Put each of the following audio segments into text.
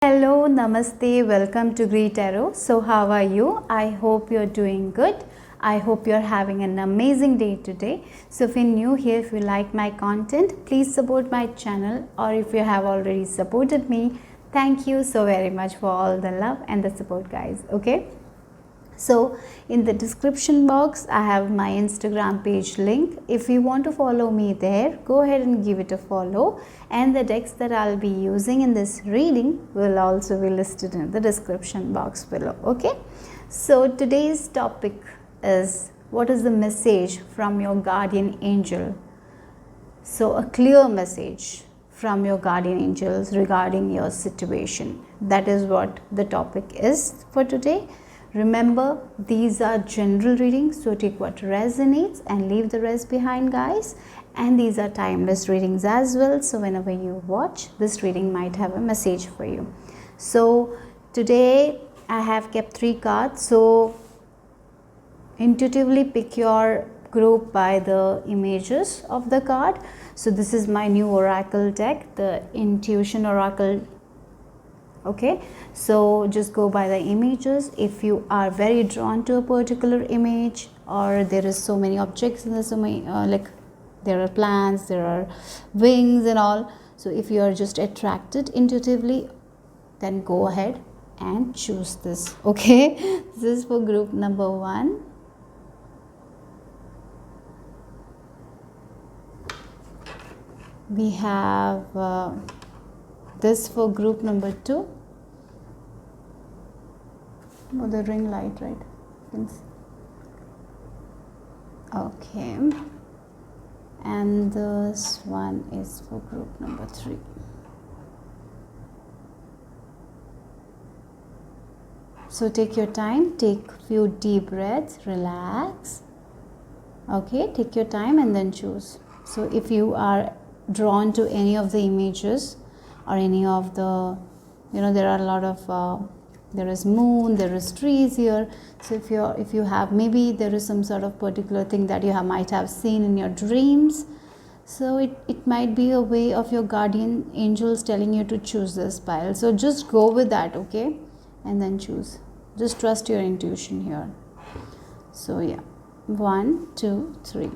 Hello, namaste, welcome to greetarot. So how are you? I hope you're doing good. I hope you're having an amazing day today. So if you're new here, if you like my content, please support my channel, or if you have already supported me, thank you so very much for all the love and the support, guys. Okay. So in the description box, I have my Instagram page link. If you want to follow me there, go ahead and give it a follow. And the decks that I'll be using in this reading will also be listed in the description box below. Okay. So today's topic is, what is the message from your guardian angel? So a clear message from your guardian angels regarding your situation. That is what the topic is for today. Remember, these are general readings, so take what resonates and leave the rest behind, guys. And these are timeless readings as well, so whenever you watch, this reading might have a message for you. So today I have kept 3 cards, so intuitively pick your group by the images of the card. So this is my new oracle deck, the Intuition Oracle. Okay, so just go by the images. If you are very drawn to a particular image, or there is so many objects in the like there are plants, there are wings and all, so if you are just attracted intuitively, then go ahead and choose this. Okay, this is for group number 1. We have this for group number 2. Oh, the ring light, right? Okay. And this one is for group number 3. So take your time, take few deep breaths, relax. Okay, take your time and then choose. So if you are drawn to any of the images or any of the, there are a lot of there is moon, there is trees here. So if you have, maybe there is some sort of particular thing that you might have seen in your dreams, so it might be a way of your guardian angels telling you to choose this pile. So just go with that, okay, and then choose. Just trust your intuition here. So yeah, 1, 2, 3.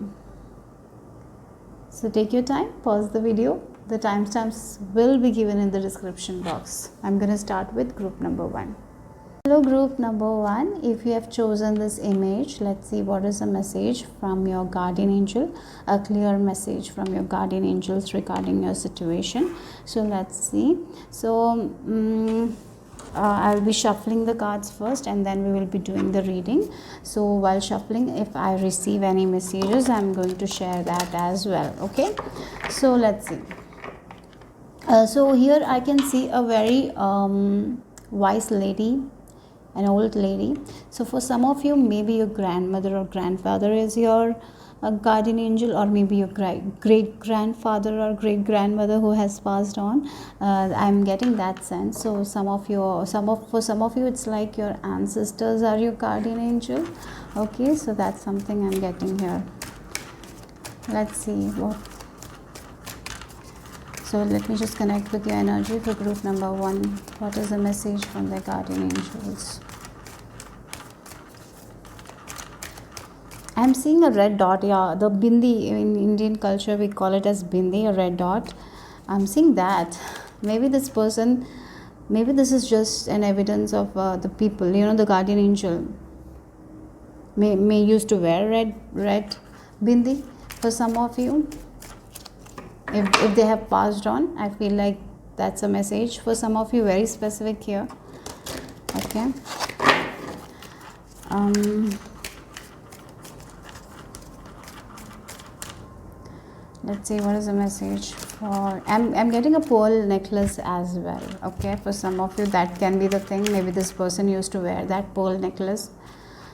So take your time, pause the video. The timestamps will be given in the description box. I'm going to start with group number 1. Hello, group number 1. If you have chosen this image, let's see what is the message from your guardian angel. A clear message from your guardian angels regarding your situation. So let's see. So I'll be shuffling the cards first, and then we will be doing the reading. So while shuffling, if I receive any messages, I'm going to share that as well. Okay, so let's see. So here I can see a very wise lady, an old lady. So for some of you, maybe your grandmother or grandfather is your guardian angel, or maybe your great grandfather or great grandmother who has passed on. I'm getting that sense. So for some of you, it's like your ancestors are your guardian angel. Okay, so that's something I'm getting here. Let's see what. So let me just connect with your energy for group number 1. What is the message from the guardian angels? I'm seeing a red dot. Yeah, the bindi, in Indian culture we call it as bindi, a red dot. I'm seeing that. Maybe this person, maybe this is just an evidence of the people, the guardian angel may used to wear red bindi for some of you. If they have passed on, I feel like that's a message for some of you, very specific here. Okay. Let's see what is the message for. I'm getting a pearl necklace as well. Okay, for some of you that can be the thing. Maybe this person used to wear that pearl necklace.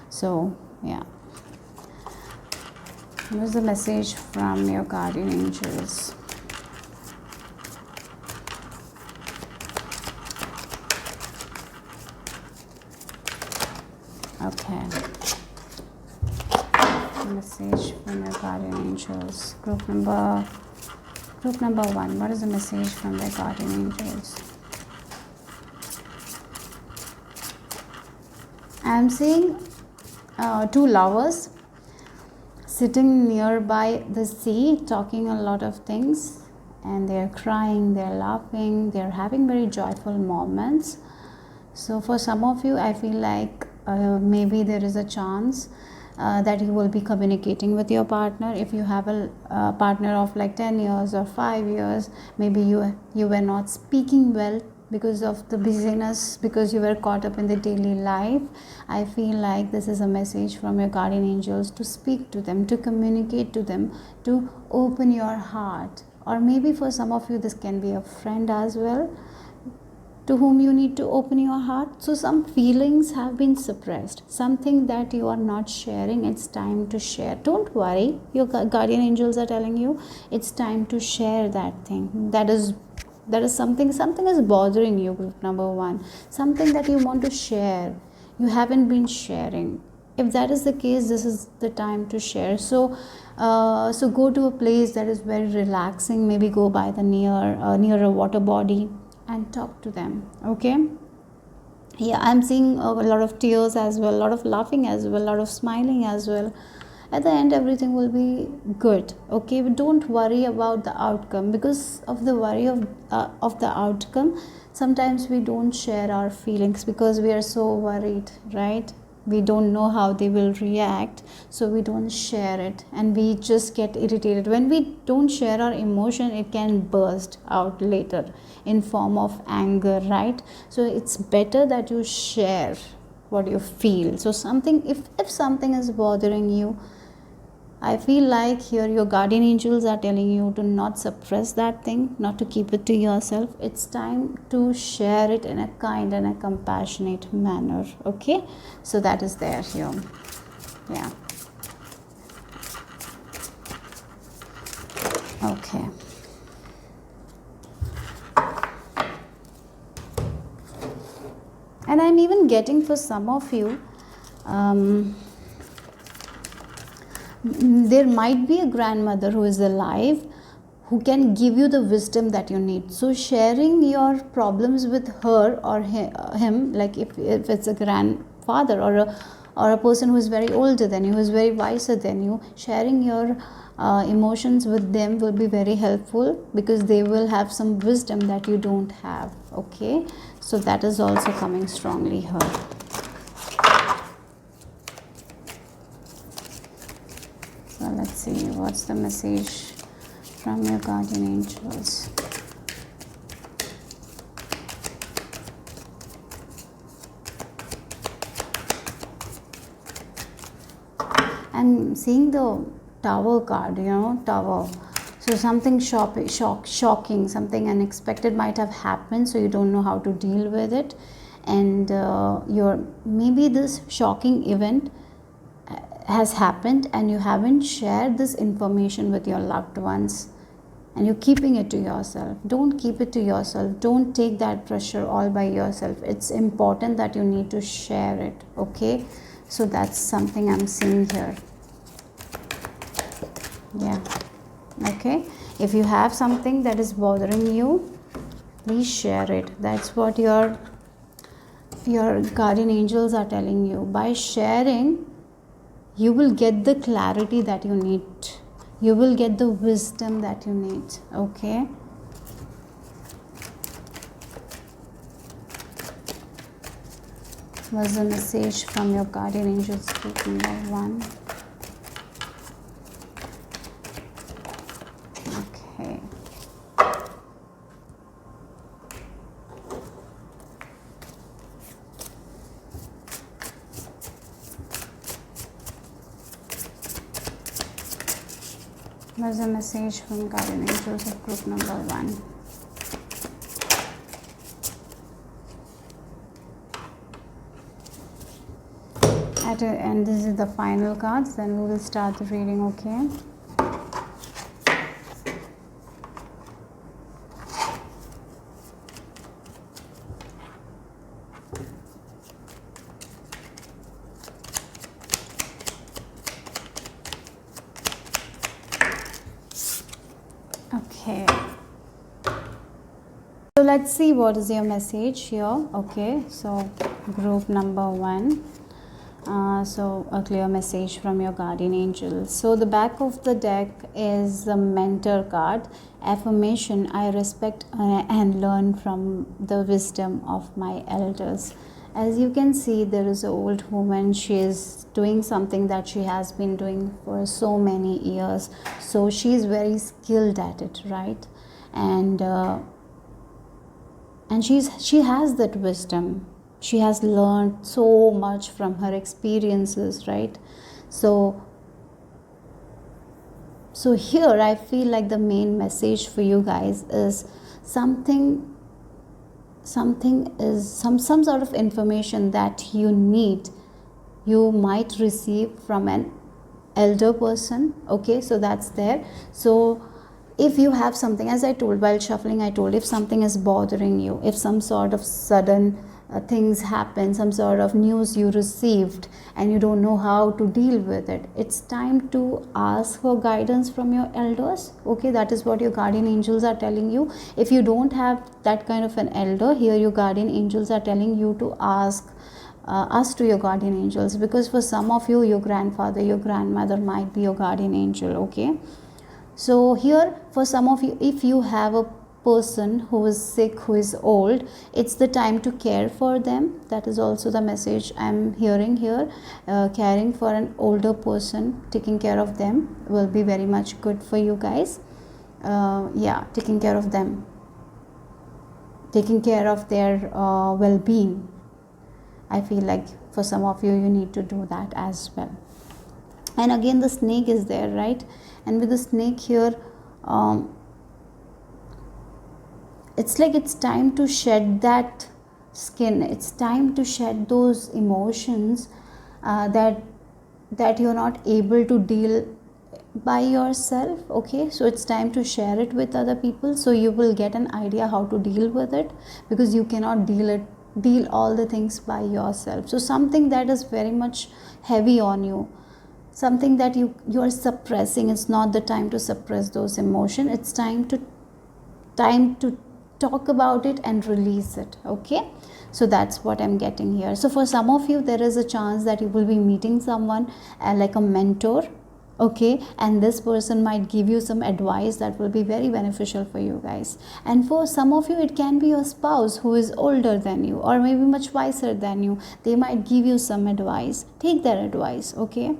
So yeah. What is the message from your guardian angels? Okay. Message from your guardian angels. Group number 1. What is the message from their guardian angels? I am seeing two lovers sitting nearby the sea, talking a lot of things, and they're crying, they're laughing, they're having very joyful moments. So for some of you, I feel like maybe there is a chance that you will be communicating with your partner. If you have a partner of like 10 years or 5 years, maybe you were not speaking well because of the busyness, because you were caught up in the daily life. I feel like this is a message from your guardian angels to speak to them, to communicate to them, to open your heart. Or maybe for some of you, this can be a friend as well, to whom you need to open your heart. So some feelings have been suppressed, something that you are not sharing. It's time to share. Don't worry, your guardian angels are telling you it's time to share that thing. That is something is bothering you, group number 1, something that you want to share, you haven't been sharing. If that is the case, this is the time to share. So go to a place that is very relaxing, maybe go by the near a water body and talk to them. Okay, yeah, I'm seeing a lot of tears as well, a lot of laughing as well, a lot of smiling as well. At the end, everything will be good. Okay, but don't worry about the outcome. Because of the worry of the outcome, sometimes we don't share our feelings because we are so worried, right? We don't know how they will react, so we don't share it, and we just get irritated. When we don't share our emotion, it can burst out later in form of anger, right? So it's better that you share what you feel. So something, if something is bothering you, I feel like here your guardian angels are telling you to not suppress that thing, not to keep it to yourself. It's time to share it in a kind and a compassionate manner. Okay, so that is there here. Yeah. Okay. And I'm even getting for some of you, there might be a grandmother who is alive, who can give you the wisdom that you need. So sharing your problems with her or him, like if it's a grandfather or a person who is very older than you, who is very wiser than you, sharing your emotions with them will be very helpful, because they will have some wisdom that you don't have. Okay, so that is also coming strongly here. So let's see what's the message from your guardian angels. I'm seeing the Tower card, Tower. So something shocking, something unexpected might have happened, so you don't know how to deal with it. And maybe this shocking event has happened and you haven't shared this information with your loved ones, and you're keeping it to yourself. Don't keep it to yourself. Don't take that pressure all by yourself. It's important that you need to share it. Okay, so that's something I'm seeing here. Yeah. Okay, if you have something that is bothering you, please share it. That's what your guardian angels are telling you. By sharing, you will get the clarity that you need. You will get the wisdom that you need. Okay, what's the message from your guardian angels, group number 1? Okay. What's the message from guardian angels of group number 1? And this is the final cards, then we will start the reading. Okay, okay, so let's see what is your message here. Okay, so group number 1, So a clear message from your guardian angel. So the back of the deck is the mentor card. Affirmation: I respect and learn from the wisdom of my elders. As you can see, there is an old woman. She is doing something that she has been doing for so many years. So she is very skilled at it, right? And she has that wisdom. She has learned so much from her experiences, right? So here I feel like the main message for you guys is something is some sort of information that you need, you might receive from an elder person. Okay, so that's there. So if you have something, as I told while shuffling, I told if something is bothering you, if some sort of sudden things happen, some sort of news you received and you don't know how to deal with it, it's time to ask for guidance from your elders. Okay, that is what your guardian angels are telling you. If you don't have that kind of an elder, here your guardian angels are telling you to ask to your guardian angels, because for some of you, your grandfather, your grandmother might be your guardian angel. Okay, so here for some of you, if you have a person who is sick, who is old, it's the time to care for them. That is also the message I'm hearing here. Caring for an older person, taking care of them will be very much good for you guys. Yeah, taking care of them, taking care of their well-being. I feel like for some of you, you need to do that as well. And again, the snake is there, right? And with the snake here, it's like it's time to shed that skin. It's time to shed those emotions that you're not able to deal by yourself. Okay, so it's time to share it with other people, so you will get an idea how to deal with it, because you cannot deal all the things by yourself. So something that is very much heavy on you, something that you are suppressing, it's not the time to suppress those emotions. It's time to talk about it and release it. Okay, so that's what I'm getting here. So for some of you, there is a chance that you will be meeting someone like a mentor. Okay, and this person might give you some advice that will be very beneficial for you guys. And for some of you, it can be your spouse who is older than you or maybe much wiser than you. They might give you some advice. Take that advice. Okay,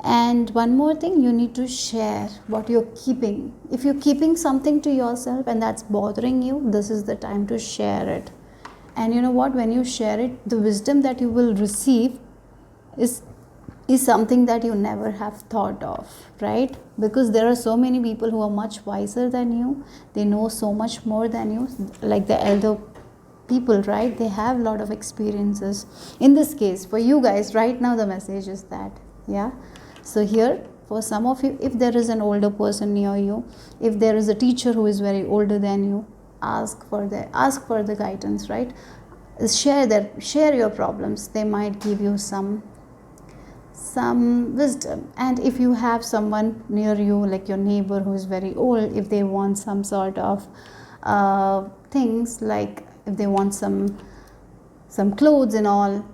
and one more thing, you need to share what you're keeping. If you're keeping something to yourself and that's bothering you, this is the time to share it. And you know what, when you share it, the wisdom that you will receive is something that you never have thought of, right? Because there are so many people who are much wiser than you. They know so much more than you, like the elder people, right? They have a lot of experiences. In this case, for you guys, right now the message is that, yeah. So here, for some of you, if there is an older person near you, if there is a teacher who is very older than you, ask for the guidance, right? Share your problems. They might give you some wisdom. And if you have someone near you, like your neighbor who is very old, if they want some sort of things, like if they want some clothes and all,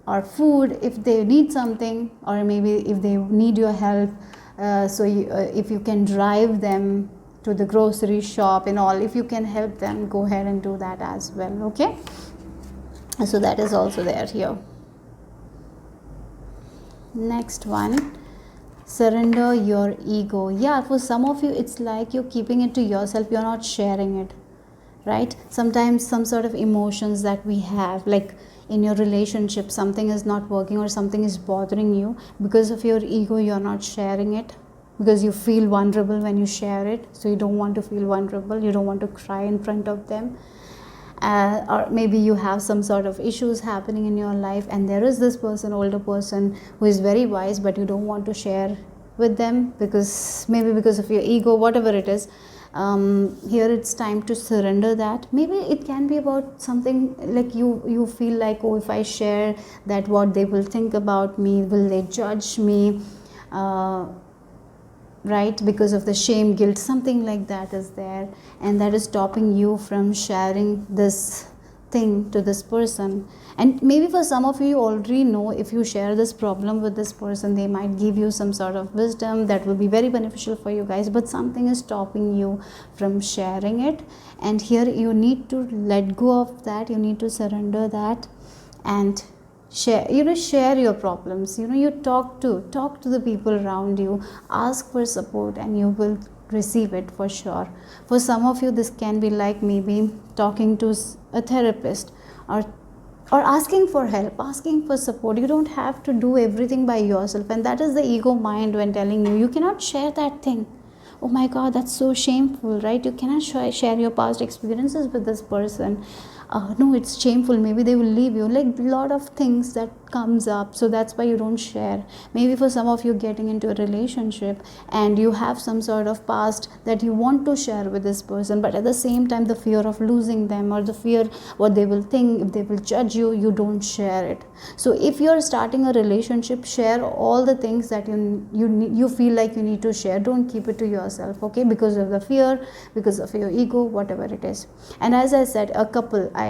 or food, if they need something, or maybe if they need your help, if you can drive them to the grocery shop and all, if you can help them, go ahead and do that as well. Okay, so that is also there here. Next one, surrender your ego. Yeah, for some of you, it's like you're keeping it to yourself, you're not sharing it, right? Sometimes some sort of emotions that we have, like in your relationship, something is not working or something is bothering you, because of your ego, you're not sharing it, because you feel vulnerable when you share it. So you don't want to feel vulnerable, you don't want to cry in front of them. Or maybe you have some sort of issues happening in your life, and there is this person, older person, who is very wise, but you don't want to share with them because of your ego, whatever it is. Here it's time to surrender that. Maybe it can be about something like you feel like, oh, if I share that, what they will think about me, will they judge me, right? Because of the shame, guilt, something like that is there, and that is stopping you from sharing this thing to this person. And maybe for some of you, you already know, if you share this problem with this person, they might give you some sort of wisdom that will be very beneficial for you guys, but something is stopping you from sharing it. And here you need to let go of that, you need to surrender that, and share your problems. You talk to the people around you, ask for support, and you will receive it for sure. For some of you, this can be like maybe talking to a therapist, or asking for help, asking for support. You don't have to do everything by yourself, and that is the ego mind when telling you cannot share that thing. Oh my god, that's so shameful, right? You cannot share your past experiences with this person. No, it's shameful, maybe they will leave you, like a lot of things that comes up. So that's why you don't share. Maybe for some of you, getting into a relationship and you have some sort of past that you want to share with this person, but at the same time the fear of losing them, or the fear what they will think, if they will judge you, you don't share it. So if you're starting a relationship, share all the things that you feel like you need to share. Don't keep it to yourself, okay? Because of the fear, because of your ego, whatever it is. And as I said, a couple, I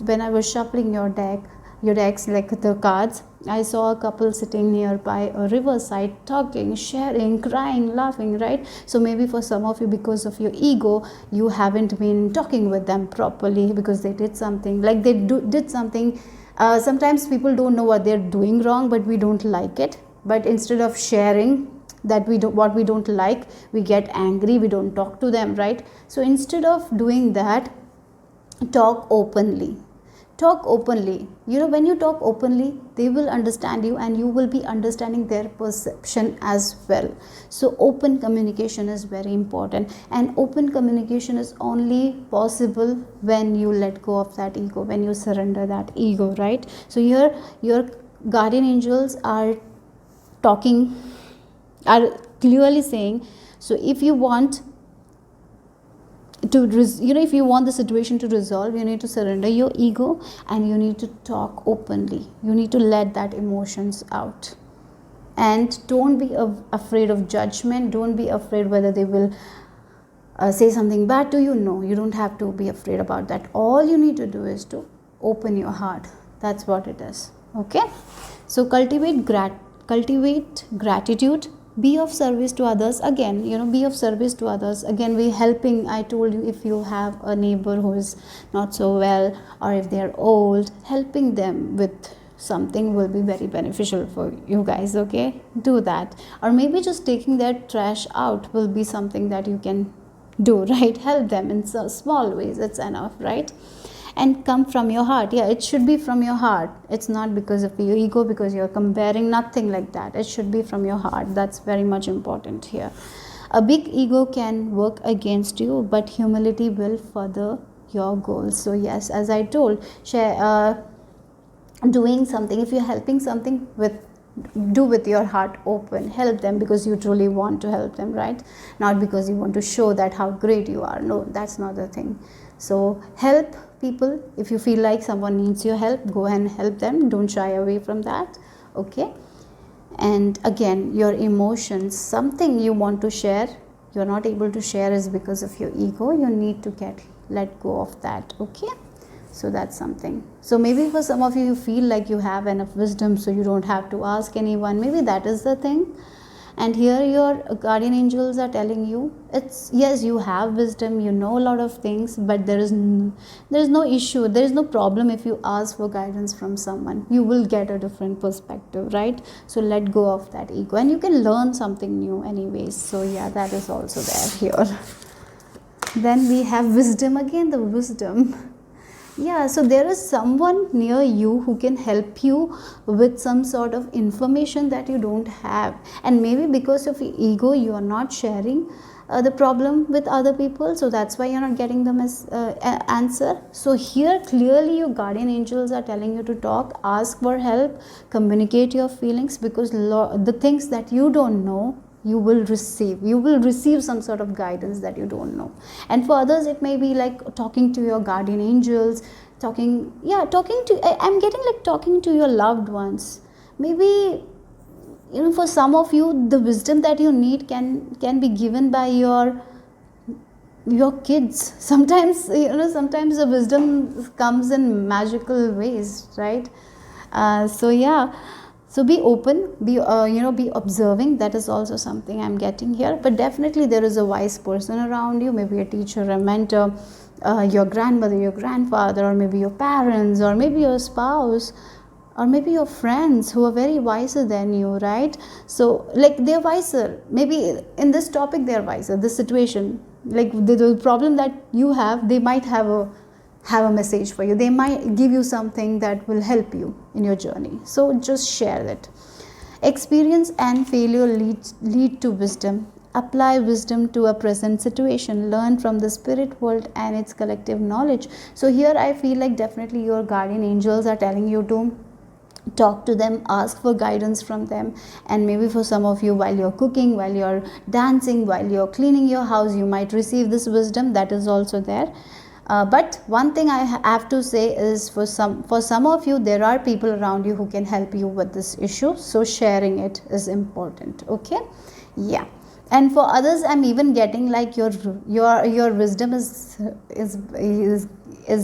when I was shuffling your decks, like the cards, I saw a couple sitting nearby a riverside, talking, sharing, crying, laughing, right? So maybe for some of you, because of your ego, you haven't been talking with them properly, because they did something, like they did something. Sometimes people don't know what they're doing wrong, but we don't like it. But instead of sharing that what we don't like, we get angry, we don't talk to them, right? So instead of doing that, talk openly. When you talk openly, they will understand you, and you will be understanding their perception as well. So open communication is very important, and open communication is only possible when you let go of that ego, when you surrender that ego, right? So here your guardian angels are clearly saying, so if you want if you want the situation to resolve, you need to surrender your ego, and you need to talk openly. You need to let that emotions out, and don't be afraid of judgment. Don't be afraid whether they will say something bad to you. No, you don't have to be afraid about that. All you need to do is to open your heart. That's what it is, okay? So cultivate gratitude. Be of service to others. Again, be of service to others. Again, we helping. I told you, if you have a neighbor who is not so well, or if they are old, helping them with something will be very beneficial for you guys, okay? Do that. Or maybe just taking their trash out will be something that you can do, right? Help them in so small ways. It's enough, right? And come from your heart. Yeah, it should be from your heart. It's not because of your ego, because you're comparing, nothing like that. It should be from your heart. That's very much important here. A big ego can work against you, but humility will further your goals. So yes, as I told, doing something, if you're helping something, do with your heart open. Help them because you truly want to help them, right? Not because you want to show that how great you are. No, that's not the thing. So help people. If you feel like someone needs your help, go and help them. Don't shy away from that, okay? And again, your emotions, something you want to share, you're not able to share, is because of your ego. You need to let go of that, okay? So that's something. So maybe for some of you, you feel like you have enough wisdom, so you don't have to ask anyone. Maybe that is the thing. And here your guardian angels are telling you, yes, you have wisdom, you know a lot of things, but there is no issue, there is no problem if you ask for guidance from someone. You will get a different perspective, right? So let go of that ego, and you can learn something new anyways. So yeah, that is also there here. Then we have wisdom again, the wisdom. Yeah, so there is someone near you who can help you with some sort of information that you don't have, and maybe because of your ego you are not sharing the problem with other people, so that's why you're not getting them as answer. So here clearly your guardian angels are telling you to talk, ask for help, communicate your feelings, because the things that you don't know, you will receive some sort of guidance that you don't know. And for others, it may be like talking to your guardian angels, talking to I'm getting like talking to your loved ones. Maybe for some of you, the wisdom that you need can be given by your your kids. Sometimes, sometimes the wisdom comes in magical ways, right? So yeah, so be open, be observing. That is also something I'm getting here. But definitely there is a wise person around you, maybe a teacher, a mentor, your grandmother, your grandfather, or maybe your parents, or maybe your spouse, or maybe your friends who are very wiser than you, right? So like they're wiser, maybe in this topic they're wiser, this situation, like the problem that you have, they might have a message for you. They might give you something that will help you in your journey. So just share it. Experience and failure lead to wisdom. Apply wisdom to a present situation. Learn from the spirit world and its collective knowledge. So here I feel like definitely your guardian angels are telling you to talk to them, ask for guidance from them. And maybe for some of you, while you're cooking, while you're dancing, while you're cleaning your house, you might receive this wisdom. That is also there. But one thing I have to say is, for some of you, there are people around you who can help you with this issue. So sharing it is important. Okay, yeah. And for others, I'm even getting like your wisdom is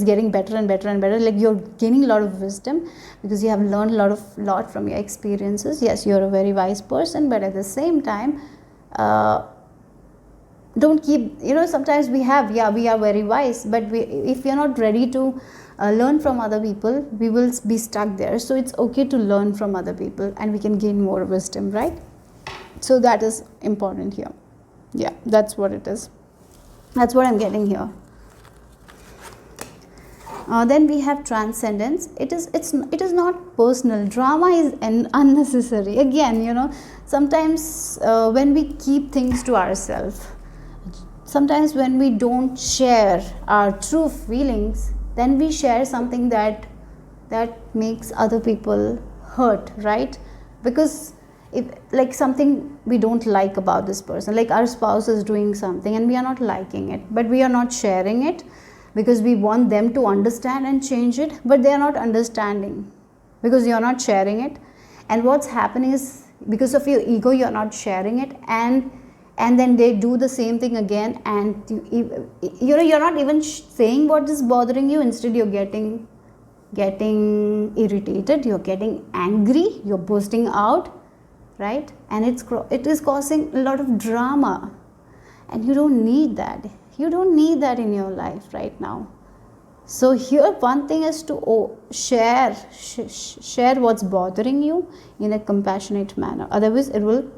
getting better and better and better. Like you're gaining a lot of wisdom because you have learned a lot from your experiences. Yes, you're a very wise person, but at the same time, don't keep, sometimes we are very wise, but if we are not ready to learn from other people, we will be stuck there. So it's okay to learn from other people and we can gain more wisdom, right? So that is important here. Yeah, that's what it is. That's what I'm getting here. Then we have transcendence. It is not personal. Drama is unnecessary. Again, sometimes when we keep things to ourselves, sometimes when we don't share our true feelings, then we share something that makes other people hurt, right? Because if like something we don't like about this person, like our spouse is doing something and we are not liking it, but we are not sharing it because we want them to understand and change it, but they are not understanding because you are not sharing it. And what's happening is, because of your ego, you are not sharing it, and then they do the same thing again, and you're not even saying what is bothering you. Instead, you're getting irritated, you're getting angry, you're bursting out, right? And it is causing a lot of drama, and you don't need that. You don't need that in your life right now. So here one thing is to share what's bothering you in a compassionate manner. Otherwise it will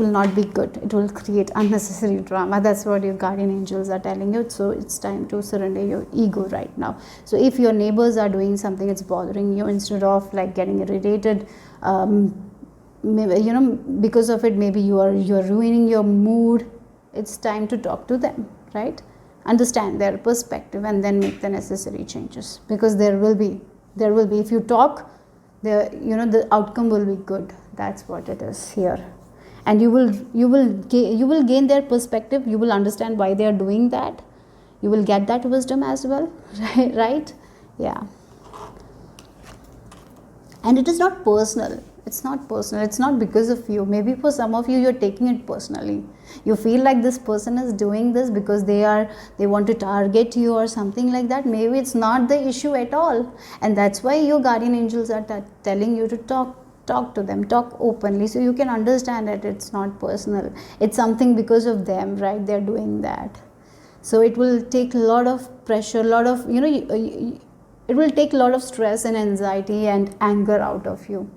not be good. It will create unnecessary drama. That's what your guardian angels are telling you. So it's time to surrender your ego right now. So if your neighbors are doing something, it's bothering you, instead of like getting irritated, maybe, because of it, maybe you are ruining your mood. It's time to talk to them, right? Understand their perspective and then make the necessary changes, because there will be if you talk, the outcome will be good. That's what it is here. And you will gain their perspective. You will understand why they are doing that. You will get that wisdom as well, right? Yeah. And it is not personal. It's not personal. It's not because of you. Maybe for some of you, you're taking it personally. You feel like this person is doing this because they want to target you or something like that. Maybe it's not the issue at all. And that's why your guardian angels are telling you to talk to them, talk openly, so you can understand that it's not personal. It's something because of them, right? They're doing that. So it will take a lot of pressure, a lot of, it will take a lot of stress and anxiety and anger out of you.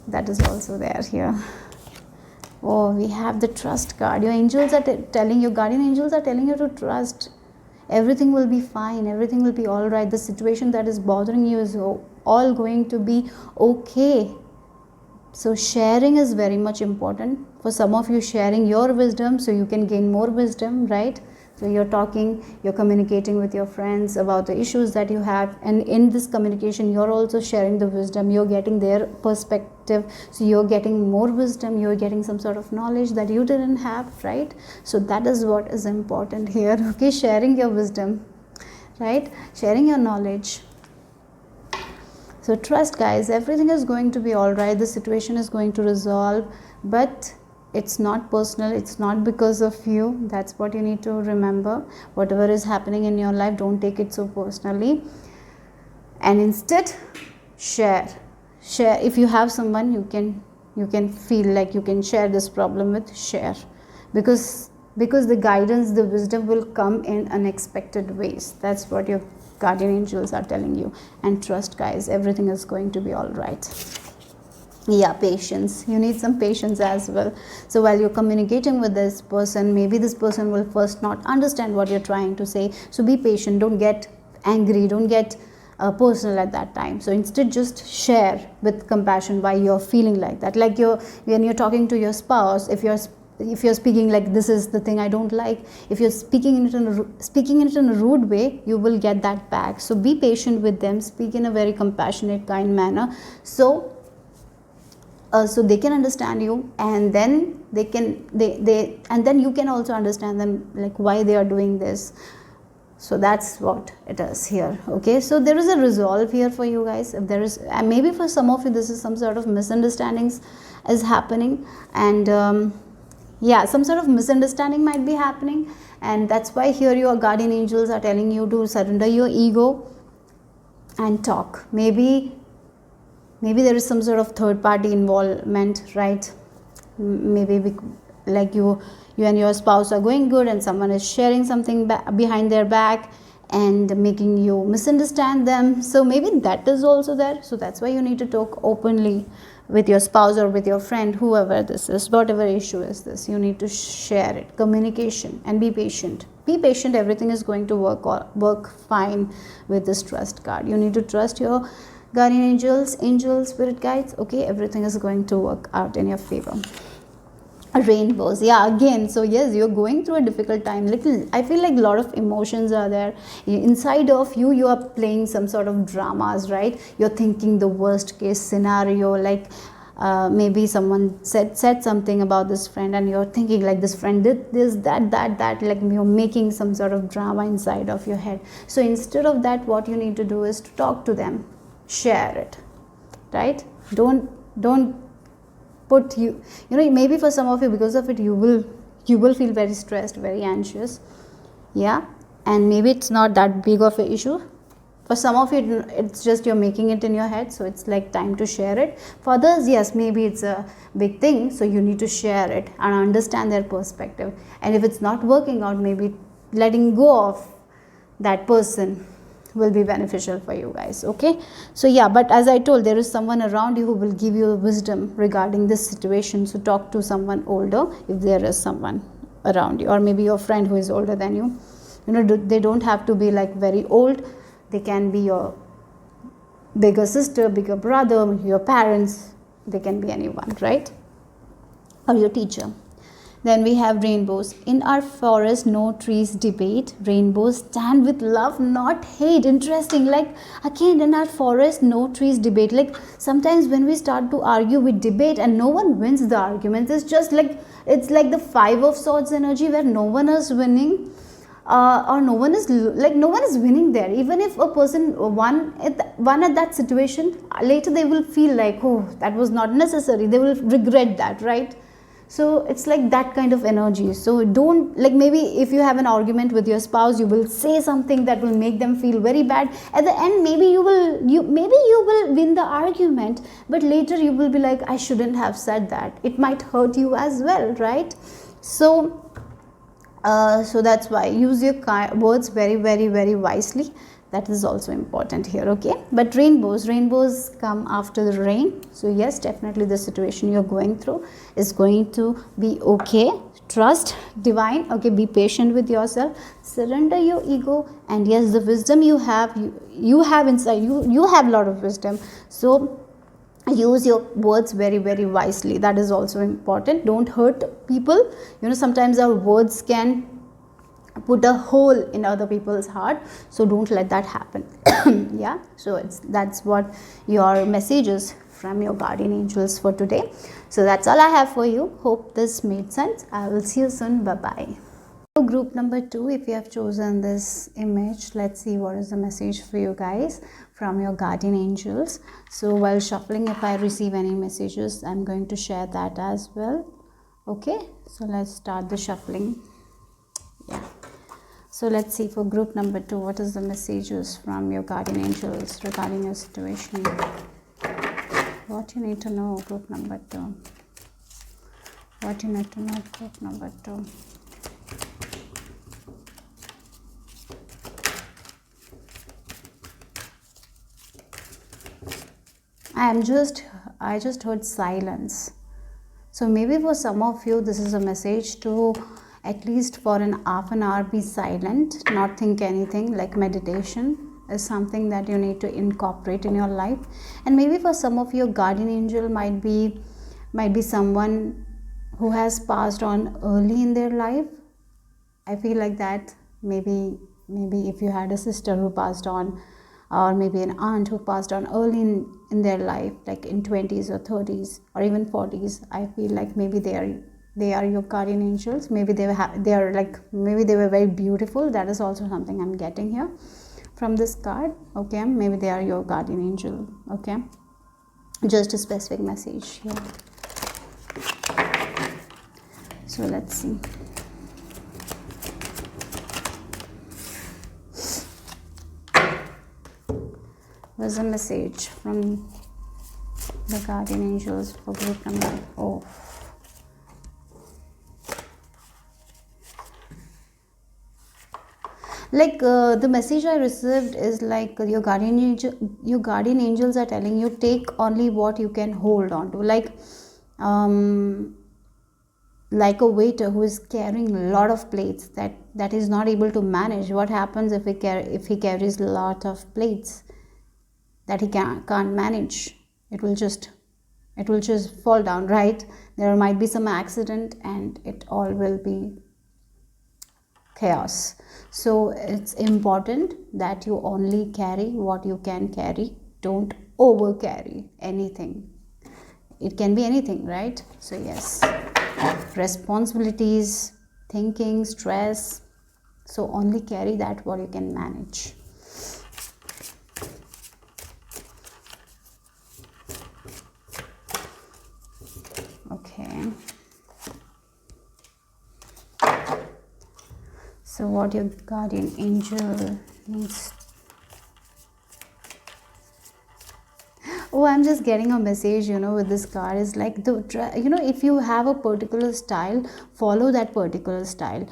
That is also there here. Oh, we have the trust card. Your angels are your guardian angels are telling you to trust. Everything will be fine. Everything will be all right. The situation that is bothering you is all going to be okay. So sharing is very much important. For some of you, sharing your wisdom so you can gain more wisdom, right? So you're talking, you're communicating with your friends about the issues that you have, and in this communication you're also sharing the wisdom. You're getting their perspective, so you're getting more wisdom. You're getting some sort of knowledge that you didn't have, right? So that is what is important here. Okay, sharing your wisdom, right? Sharing your knowledge. So trust, guys. Everything is going to be all right. The situation is going to resolve, but it's not personal, it's not because of you. That's what you need to remember. Whatever is happening in your life, don't take it so personally, and instead share. If you have someone you can feel like you can share this problem with, share, because the guidance, the wisdom will come in unexpected ways. That's what your guardian angels are telling you. And trust, guys, everything is going to be all right. Yeah, patience. You need some patience as well. So while you're communicating with this person, maybe this person will first not understand what you're trying to say. So be patient. Don't get angry. Don't get personal at that time. So instead, just share with compassion why you're feeling like that. Like when you're talking to your spouse, if you're speaking like, this is the thing I don't like, if you're speaking it in a rude way, you will get that back. So be patient with them. Speak in a very compassionate, kind manner. So they can understand you, and then and then you can also understand them, like why they are doing this. So that's what it is here. Okay, so there is a resolve here for you guys. If there is, maybe for some of you this is some sort of misunderstandings is happening, and yeah, some sort of misunderstanding might be happening, and that's why here your guardian angels are telling you to surrender your ego and talk. Maybe there is some sort of third party involvement, right? Maybe like you and your spouse are going good, and someone is sharing something behind their back and making you misunderstand them. So maybe that is also there. So that's why you need to talk openly with your spouse or with your friend, whoever this is, whatever issue is this, you need to share it. Communication, and be patient. Be patient. Everything is going to work fine with this trust card. You need to trust your guardian angels, spirit guides. Okay, everything is going to work out in your favor. Rainbows, yeah, again. So yes, you're going through a difficult time. I feel like a lot of emotions are there inside of you. You are playing some sort of dramas, right? You're thinking the worst case scenario, like maybe someone said something about this friend, and you're thinking like, this friend did this, that, like you're making some sort of drama inside of your head. So instead of that, what you need to do is to talk to them, share it, right? Don't put maybe for some of you, because of it, you will feel very stressed, very anxious. Yeah, and maybe it's not that big of an issue. For some of you, it's just you're making it in your head, so it's like time to share it. For others, yes, maybe it's a big thing, so you need to share it and understand their perspective. And if it's not working out, maybe letting go of that person will be beneficial for you guys. Okay, so yeah, but as I told, there is someone around you who will give you wisdom regarding this situation. So talk to someone older if there is someone around you, or maybe your friend who is older than you. They don't have to be like very old. They can be your bigger sister, bigger brother, your parents. They can be anyone, right? Or your teacher. Then we have rainbows. In our forest, no trees debate. Rainbows stand with love, not hate. Interesting. Like, again, in our forest, no trees debate. Like, sometimes when we start to argue, we debate and no one wins the arguments. It's just like, it's like the 5 of Swords energy, where no one is winning. Or no one is winning there. Even if a person won at that situation, later they will feel like, oh, that was not necessary. They will regret that, right? So it's like that kind of energy. So don't, like, maybe if you have an argument with your spouse, you will say something that will make them feel very bad. At the end, maybe you will win the argument, but later you will be like, I shouldn't have said that. It might hurt you as well, right? So that's why use your words very, very, very wisely. That is also important here. Okay, but rainbows come after the rain. So yes, definitely the situation you're going through is going to be okay. Trust divine. Okay, be patient with yourself, surrender your ego, and yes, the wisdom you have inside you have a lot of wisdom. So use your words very, very wisely. That is also important. Don't hurt people. Sometimes our words can put a hole in other people's heart, so don't let that happen. Yeah, so that's what your messages from your guardian angels for today. So that's all I have for you. Hope this made sense. I will see you soon. Bye bye. So group number 2, if you have chosen this image, let's see what is the message for you guys from your guardian angels. So while shuffling, if I receive any messages, I'm going to share that as well. Okay, so let's start the shuffling. Yeah. So let's see for group number 2, what is the messages from your guardian angels regarding your situation? What you need to know, group number 2. What you need to know, group number 2. I just heard silence. So maybe for some of you, this is a message to at least for an half an hour be silent, not think anything. Like meditation is something that you need to incorporate in your life. And maybe for some of you, guardian angel might be someone who has passed on early in their life. I feel like that. Maybe if you had a sister who passed on, or maybe an aunt who passed on early in their life, like in 20s or 30s or even 40s, I feel like maybe they are your guardian angels. Maybe they were very beautiful. That is also something I'm getting here from this card. Okay, maybe they are your guardian angel. Okay, just a specific message here. So let's see. What's the message from the guardian angels for group number 4? Like the message I received is like your guardian angels are telling you, take only what you can hold on to. Like a waiter who is carrying a lot of plates that is not able to manage. What happens if he carries a lot of plates that he can't manage? It will just fall down, right? There might be some accident and it all will be chaos. So it's important that you only carry what you can carry. Don't over carry anything. It can be anything, right? So yes, responsibilities, thinking, stress. So only carry that what you can manage. Okay. So what your guardian angel needs. Oh, I'm just getting a message, with this card is like if you have a particular style, follow that particular style.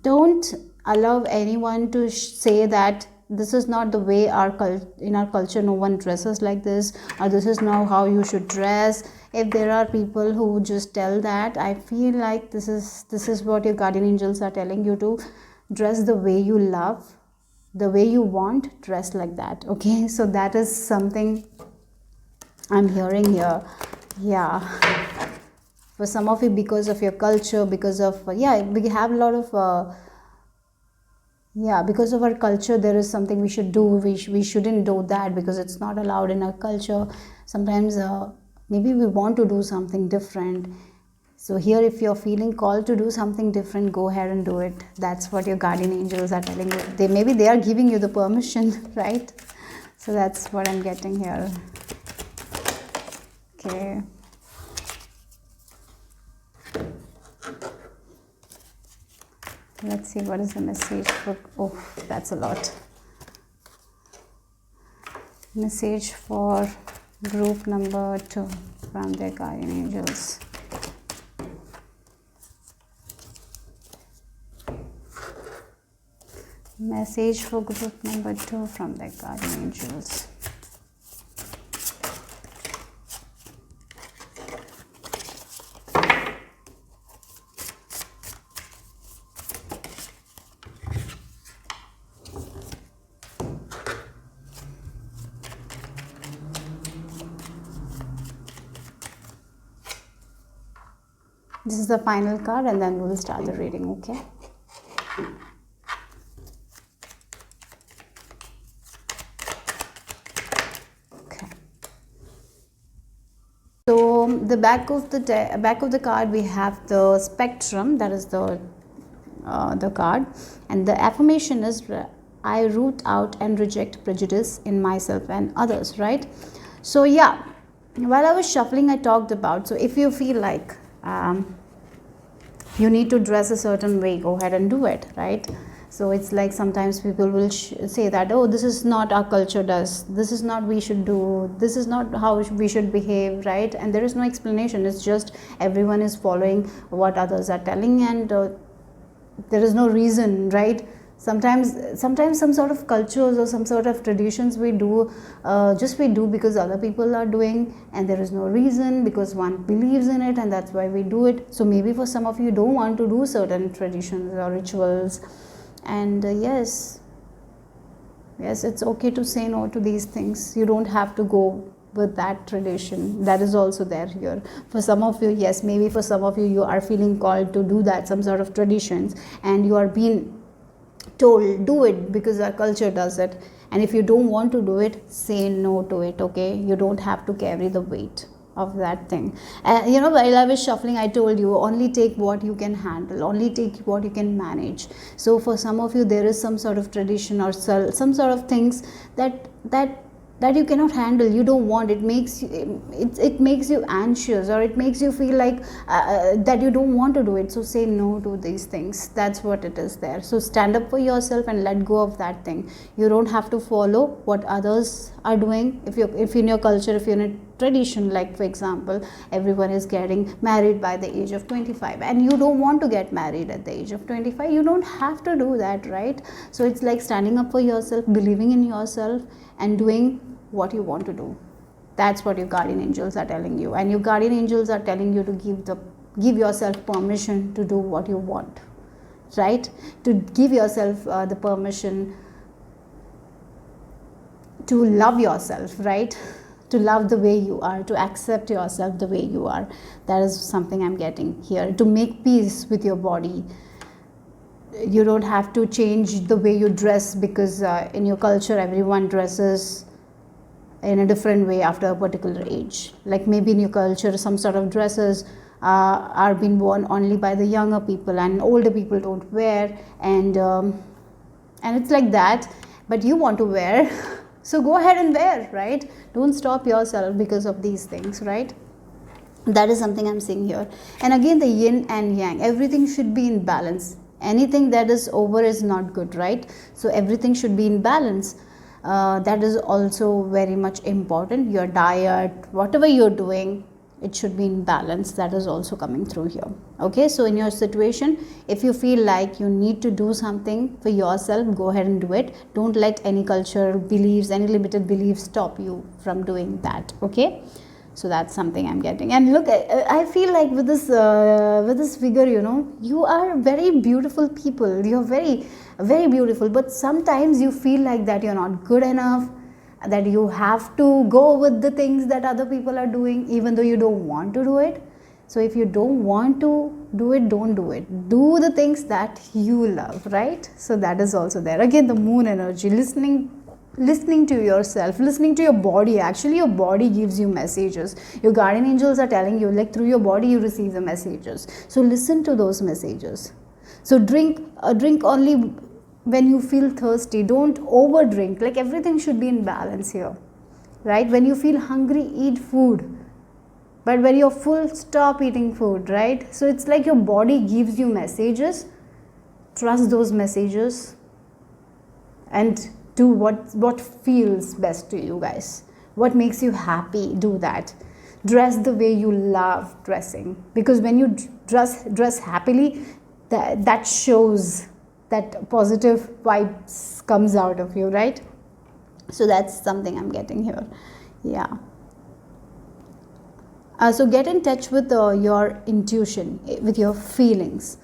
Don't allow anyone to say that this is not the way in our culture, no one dresses like this, or this is not how you should dress. If there are people who just tell that, I feel like this is what your guardian angels are telling you to dress the way you love, the way you want, dress like that. Okay, so that is something I'm hearing here. Yeah, for some of you, because of your culture, because of we have a lot of because of our culture, there is something we should do. We shouldn't do that because it's not allowed in our culture. Sometimes maybe we want to do something different. So here, if you're feeling called to do something different, go ahead and do it. That's what your guardian angels are telling you. Maybe they are giving you the permission, right? So that's what I'm getting here. Okay. Let's see what is the message for. Oh, that's a lot. Message for group number 2 from their guardian angels. Message for group number 2 from their guardian angels. This is the final card and then we will start the reading, okay? Okay. So the back of the card we have the spectrum, that is the card, and the affirmation is I root out and reject prejudice in myself and others, right? So yeah, while I was shuffling I talked about, so if you feel like you need to dress a certain way, go ahead and do it, right? So it's like sometimes people will say that, oh, this is not our culture does, this is not we should do, this is not how we should behave, right? And there is no explanation. It's just everyone is following what others are telling, and there is no reason, right? Sometimes some sort of cultures or some sort of traditions we do because other people are doing, and there is no reason, because one believes in it, and that's why we do it. So maybe for some of you don't want to do certain traditions or rituals, and yes, it's okay to say no to these things. You don't have to go with that tradition. That is also there here. For some of you, yes, maybe for some of you, you are feeling called to do that, some sort of traditions, and you are being told do it because our culture does it. And if you don't want to do it, say no to it, okay? You don't have to carry the weight of that thing. While I was shuffling, I told you, only take what you can handle, only take what you can manage. So for some of you, there is some sort of tradition or some sort of things that you cannot handle, you don't want, it makes you anxious, or it makes you feel like that you don't want to do it. So say no to these things. That's what it is there. So stand up for yourself and let go of that thing. You don't have to follow what others are doing. If in your culture, if you're in a tradition, like for example, everyone is getting married by the age of 25, and you don't want to get married at the age of 25, you don't have to do that, right? So it's like standing up for yourself, believing in yourself, and doing what you want to do. That's what your guardian angels are telling you. And your guardian angels are telling you to give yourself permission to do what you want, right? To give yourself the permission to love yourself, right? To love the way you are, to accept yourself the way you are. That is something I'm getting here. To make peace with your body. You don't have to change the way you dress, because in your culture everyone dresses in a different way after a particular age. Like maybe in your culture some sort of dresses are being worn only by the younger people, and older people don't wear, and it's like that, but you want to wear, so go ahead and wear, right? Don't stop yourself because of these things, right? That is something I'm seeing here. And again, the yin and yang, everything should be in balance. Anything that is over is not good, right? So everything should be in balance. That is also very much important. Your diet, whatever you're doing, it should be in balance. That is also coming through here. Okay, so in your situation, if you feel like you need to do something for yourself, go ahead and do it. Don't let any cultural beliefs, any limited beliefs stop you from doing that. Okay, so that's something I'm getting. And look, I feel like with this figure, you are very beautiful people. You're very, very beautiful, but sometimes you feel like that you're not good enough, that you have to go with the things that other people are doing, even though you don't want to do it. So if you don't want to do it, don't do it. Do the things that you love, right? So that is also there. Again, the moon energy, listening to yourself, listening to your body. Actually, your body gives you messages. Your guardian angels are telling you, like through your body you receive the messages. So listen to those messages. So drink only when you feel thirsty. Don't over drink. Like everything should be in balance here, right? When you feel hungry, eat food, but when you're full, stop eating food, right? So it's like your body gives you messages. Trust those messages and do what feels best to you, guys. What makes you happy, do that. Dress the way you love dressing, because when you dress happily, that shows that positive vibes comes out of you, right? So that's something I'm getting here. Yeah. So get in touch with your intuition, with your feelings,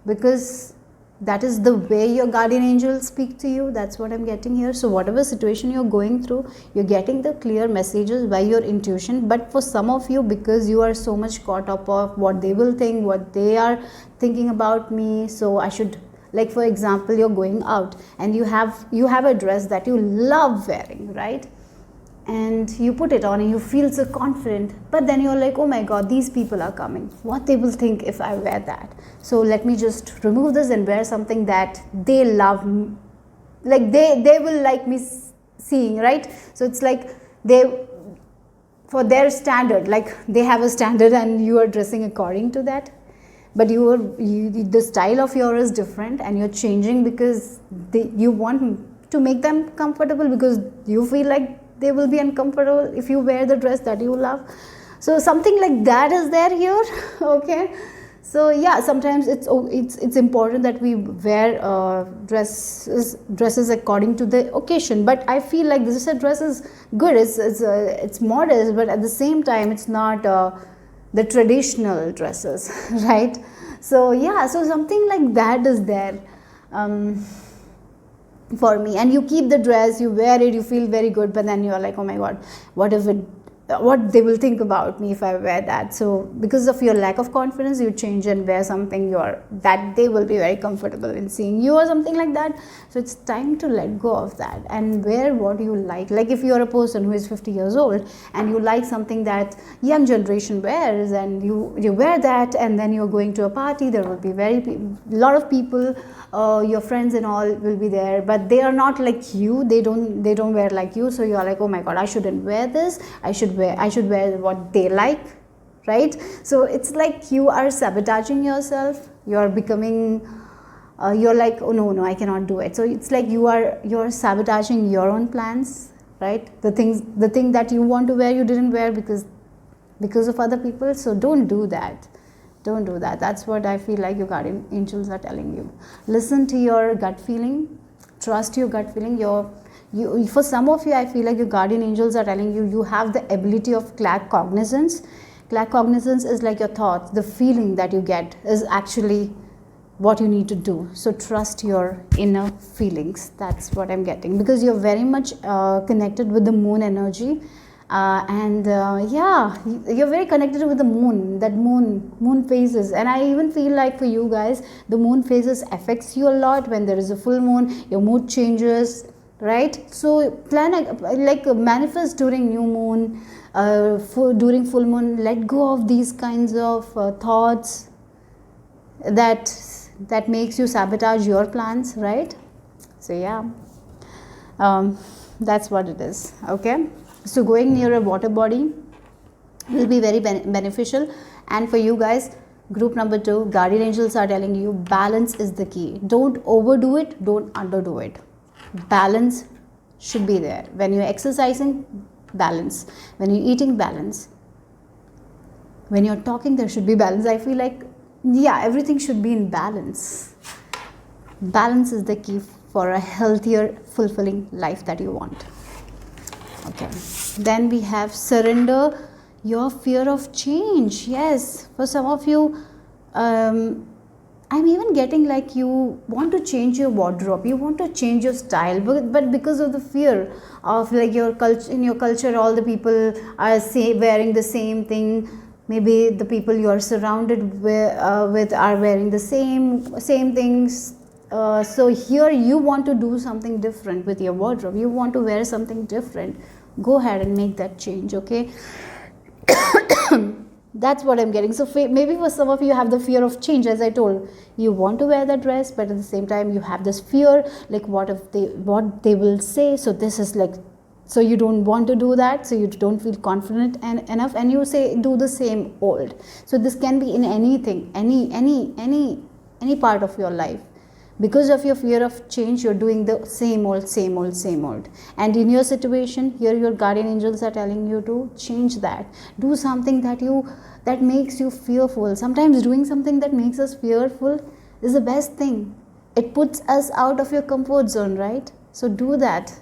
because that is the way your guardian angels speak to you. That's what I'm getting here. So whatever situation you're going through, you're getting the clear messages by your intuition. But for some of you, because you are so much caught up of what they will think, what they are thinking about me, so I should, like for example, you're going out and you have a dress that you love wearing, right? And you put it on and you feel so confident, but then you're like, oh my god, these people are coming, what they will think if I wear that. So let me just remove this and wear something that they love, like they will like me seeing, right? So it's like for their standard, like they have a standard and you are dressing according to that. but the style of yours is different, and you're changing because you want to make them comfortable, because you feel like they will be uncomfortable if you wear the dress that you love. So something like that is there here. Okay, so yeah, sometimes it's important that we wear dresses according to the occasion, but I feel like this dress is good, it's modest, but at the same time it's not the traditional dresses. Right? So yeah, so something like that is there for me. And you keep the dress, you wear it, you feel very good, but then you are like, oh my god, what they will think about me if I wear that. So because of your lack of confidence, you change and wear something that they will be very comfortable in seeing you, or something like that. So it's time to let go of that and wear what you like. Like if you're a person who is 50 years old and you like something that young generation wears, and you wear that, and then you're going to a party, there will be lot of people, your friends and all will be there, but they are not like you, they don't wear like you. So you're like, oh my god, I shouldn't wear this, I should wear what they like, right? So it's like you are sabotaging yourself, you're becoming you're like, oh no, I cannot do it. So it's like you're sabotaging your own plans, right? The thing that you want to wear, you didn't wear because of other people. So don't do that. That's what I feel like your guardian angels are telling you. Listen to your gut feeling, trust your gut feeling. For some of you, I feel like your guardian angels are telling you have the ability of claircognizance. Claircognizance is like your thoughts, the feeling that you get is actually what you need to do. So trust your inner feelings. That's what I'm getting, because you're very much connected with the moon energy. Yeah, you're very connected with the moon, that moon phases. And I even feel like for you guys, the moon phases affects you a lot. When there is a full moon, your mood changes, right? So manifest during new moon, during full moon. Let go of these kinds of thoughts that makes you sabotage your plans, right? So yeah, that's what it is. Okay, so going near a water body will be very beneficial. And for you guys, group number 2, guardian angels are telling you balance is the key. Don't overdo it, don't underdo it. Balance should be there. When you're exercising, balance. When you're eating, balance. When you're talking, there should be balance. I feel like, yeah, everything should be in balance. Balance is the key for a healthier, fulfilling life that you want. Okay. Then we have surrender your fear of change. Yes, for some of you, I'm even getting like you want to change your wardrobe, you want to change your style, but because of the fear of like your culture, in your culture all the people are wearing the same thing. Maybe the people you are surrounded with are wearing the same things. So here you want to do something different with your wardrobe, you want to wear something different. Go ahead and make that change. Okay. That's what I'm getting. So maybe for some of you have the fear of change. As I told, you want to wear that dress, but at the same time you have this fear, like what they will say. So this is like, so you don't want to do that, so you don't feel confident enough, and you say do the same old. So this can be in anything, any part of your life. Because of your fear of change, you're doing the same old. And in your situation, here your guardian angels are telling you to change that. Do something that makes you fearful. Sometimes doing something that makes us fearful is the best thing. It puts us out of your comfort zone, right? So do that.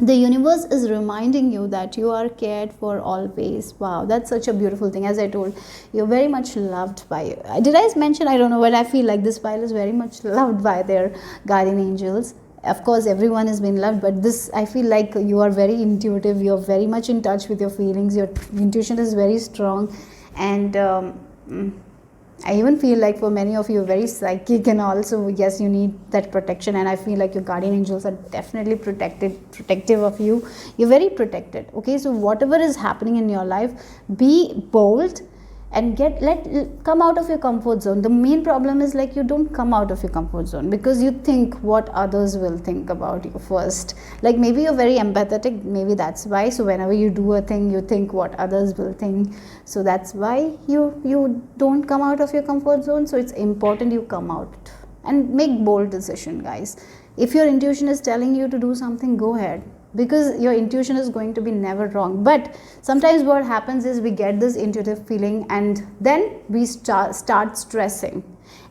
The universe is reminding you that you are cared for always. Wow, that's such a beautiful thing. As I told, you're very much loved by, did I mention, I don't know, but I feel like this pile is very much loved by their guardian angels. Of course, everyone has been loved, but this, I feel like you are very intuitive, you're very much in touch with your feelings, your intuition is very strong. And I even feel like for many of you, very psychic, and also, yes, you need that protection. And I feel like your guardian angels are definitely protective of you. You're very protected. Okay, so whatever is happening in your life, be bold and come out of your comfort zone. The main problem is like you don't come out of your comfort zone because you think what others will think about you first. Like maybe you're very empathetic, maybe that's why. So whenever you do a thing, you think what others will think. So that's why you don't come out of your comfort zone. So it's important you come out and make bold decision, guys. If your intuition is telling you to do something, go ahead, because your intuition is going to be never wrong. But sometimes what happens is we get this intuitive feeling and then we start stressing,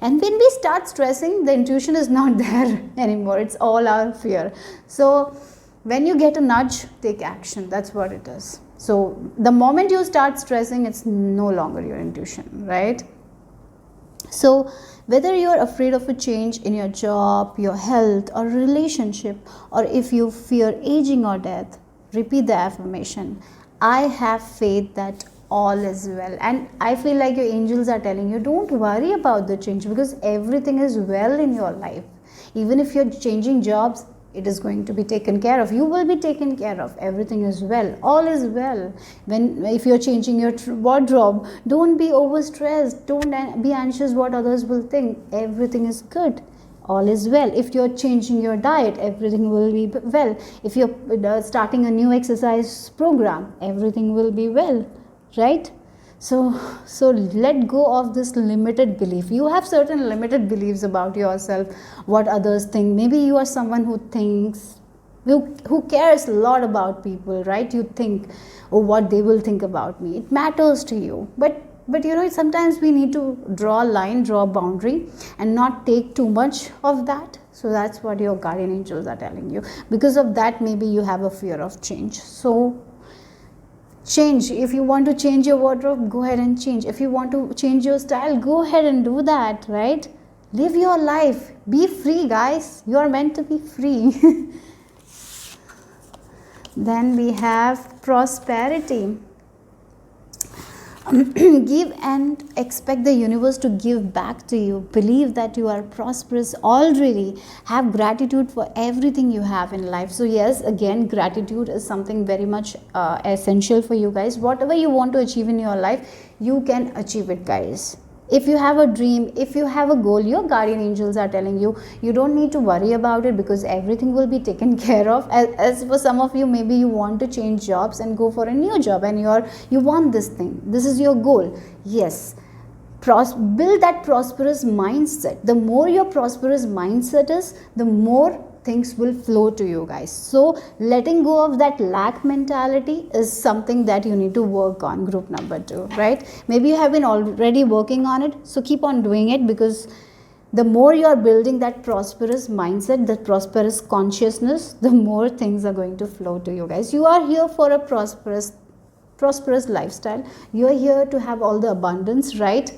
and when we start stressing, the intuition is not there anymore. It's all our fear. So when you get a nudge, take action. That's what it is. So the moment you start stressing, it's no longer your intuition, right? So whether you're afraid of a change in your job, your health, or relationship, or if you fear aging or death, repeat the affirmation: I have faith that all is well. And I feel like your angels are telling you, don't worry about the change, because everything is well in your life. Even if you're changing jobs, it is going to be taken care of. You will be taken care of. Everything is well. All is well. If you're changing your wardrobe, don't be overstressed. Don't be anxious what others will think. Everything is good. All is well. If you're changing your diet, everything will be well. If you're starting a new exercise program, everything will be well, right? So let go of this limited belief. You have certain limited beliefs about yourself, what others think. Maybe you are someone who thinks, who cares a lot about people, right? You think, oh, what they will think about me. It matters to you. But you know, sometimes we need to draw a line, draw a boundary, and not take too much of that. So that's what your guardian angels are telling you. Because of that, maybe you have a fear of change. So change. If you want to change your wardrobe, go ahead and change. If you want to change your style, go ahead and do that, right? Live your life. Be free, guys. You are meant to be free. Then we have prosperity. Give and expect the universe to give back to you. Believe that you are prosperous already. Have gratitude for everything you have in life. So yes, again, gratitude is something very much essential for you guys. Whatever you want to achieve in your life, you can achieve it, guys. If you have a dream, if you have a goal, your guardian angels are telling you, you don't need to worry about it, because everything will be taken care of. As for some of you, maybe you want to change jobs and go for a new job, and you want this thing. This is your goal. Yes. Build that prosperous mindset. The more your prosperous mindset is, the more things will flow to you, guys. So letting go of that lack mentality is something that you need to work on. Group number 2, right? Maybe you have been already working on it, so keep on doing it, because the more you are building that prosperous mindset, that prosperous consciousness, the more things are going to flow to you, guys. You are here for a prosperous lifestyle. You are here to have all the abundance, right?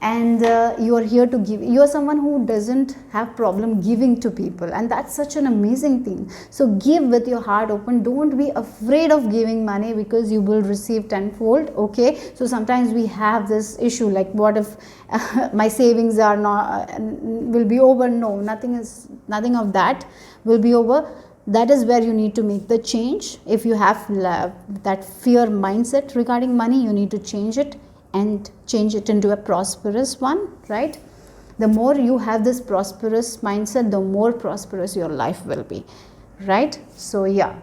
And you are here to give. You are someone who doesn't have problem giving to people, and that's such an amazing thing. So give with your heart open. Don't be afraid of giving money, because you will receive tenfold. Okay, so sometimes we have this issue, like, what if my savings are not will be over? No, nothing of that will be over. That is where you need to make the change. If you have that fear mindset regarding money, you need to change it and change it into a prosperous one, right? The more you have this prosperous mindset, the more prosperous your life will be, right? So yeah.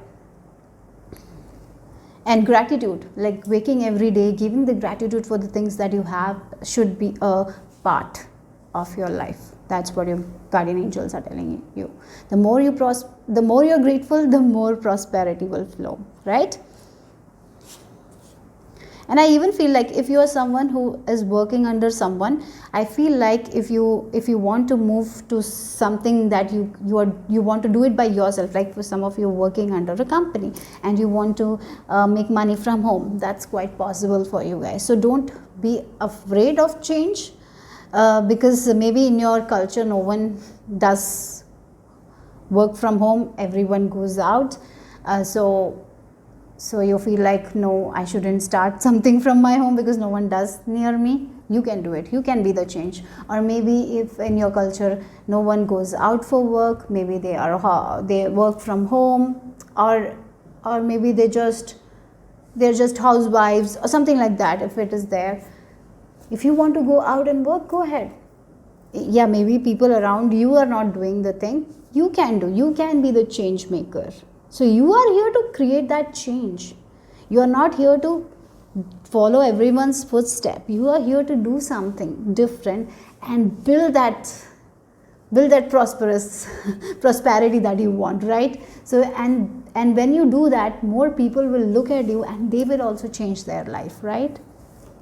And gratitude, like waking every day, giving the gratitude for the things that you have, should be a part of your life. That's what your guardian angels are telling you. The more you're grateful, the more prosperity will flow, right? And I even feel like if you are someone who is working under someone, I feel like if you want to move to something that you want to do it by yourself, like for some of you working under a company and you want to make money from home, that's quite possible for you guys. So don't be afraid of change, because maybe in your culture no one does work from home, everyone goes out. So you feel like, no, I shouldn't start something from my home because no one does near me. You can do it. You can be the change. Or maybe if in your culture no one goes out for work, maybe they work from home, or maybe they're just housewives or something like that. If it is there, If you want to go out and work, go ahead. Yeah, maybe people around you are not doing the thing. You can be the change maker. So you are here to create that change. You are not here to follow everyone's footstep. You are here to do something different and build that prosperity that you want, right? So and when you do that, more people will look at you and they will also change their life, right?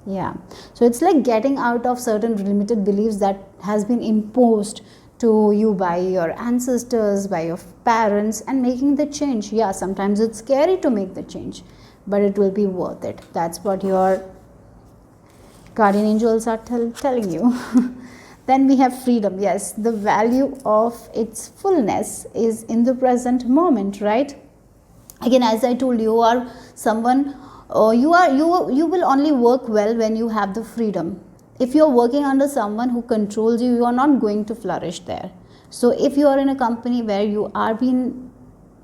Yeah. So it's like getting out of certain limited beliefs that has been imposed to you by your ancestors, by your parents, and making the change. Yeah, sometimes it's scary to make the change, but it will be worth it. That's what your guardian angels are telling you. Then we have freedom. Yes, the value of its fullness is in the present moment, right? Again, as I told you, are someone, you will only work well when you have the freedom. If you are working under someone who controls you, you are not going to flourish there. So if you are in a company where you are being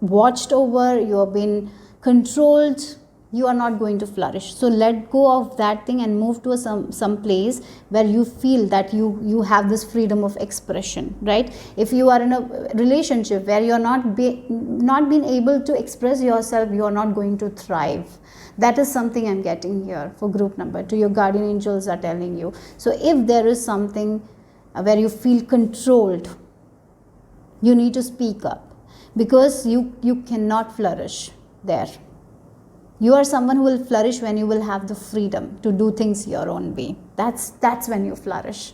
watched over, you are being controlled, you are not going to flourish. So let go of that thing and move to some place where you feel that you have this freedom of expression, right? If you are in a relationship where you are not being able to express yourself, you are not going to thrive. That is something I'm getting here for group number 2. Your guardian angels are telling you. So if there is something where you feel controlled, you need to speak up, because you cannot flourish there. You are someone who will flourish when you will have the freedom to do things your own way. That's when you flourish.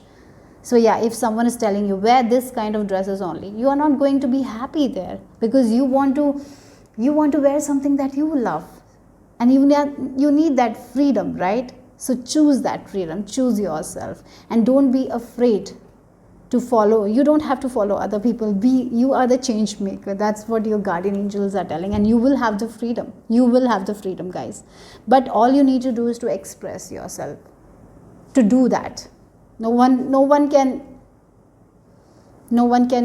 So yeah, if someone is telling you wear this kind of dresses only, you are not going to be happy there, because you want to wear something that you love, and you need that freedom, right? So choose that freedom, choose yourself, and don't be afraid to follow. You don't have to follow other people. You are the change maker. That's what your guardian angels are telling, and you will have the freedom. You will have the freedom, guys. But all you need to do is to express yourself. To do that, no one can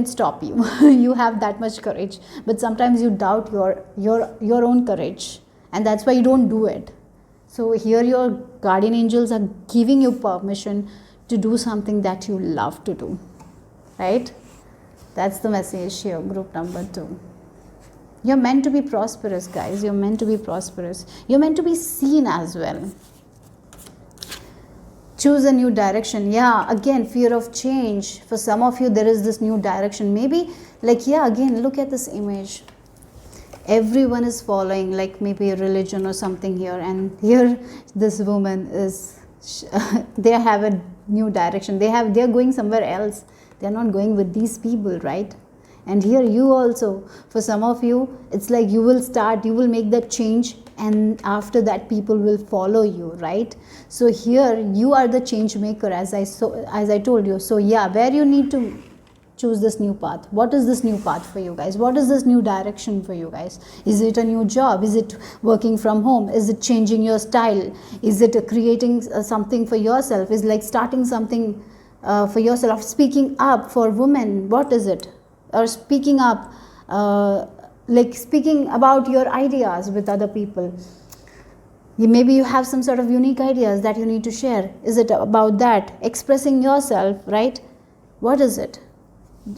stop you. You have that much courage, but sometimes you doubt your own courage, and that's why you don't do it. So here your guardian angels are giving you permission to do something that you love to do, right? That's the message here, group number 2. You're meant to be prosperous, guys. You're meant to be prosperous. You're meant to be seen as well. Choose a new direction. Yeah, again, fear of change. For some of you, there is this new direction. Maybe, like, yeah, again, look at this image. Everyone is following, like, maybe a religion or something here. And here, this woman is, they have a new direction. They're going somewhere else. They're not going with these people, right? And here you also, for some of you, it's like you will make that change, and after that people will follow you, right? So here you are the change maker, as I told you. So yeah, where you need to choose this new path. What is this new path for you guys? What is this new direction for you guys? Is it a new job? Is it working from home? Is it changing your style? Is it creating something for yourself? Is like starting something for yourself, speaking up for women? What is it? Or speaking up, like speaking about your ideas with other people. Maybe you have some sort of unique ideas that you need to share. Is it about that? Expressing yourself, right? What is it?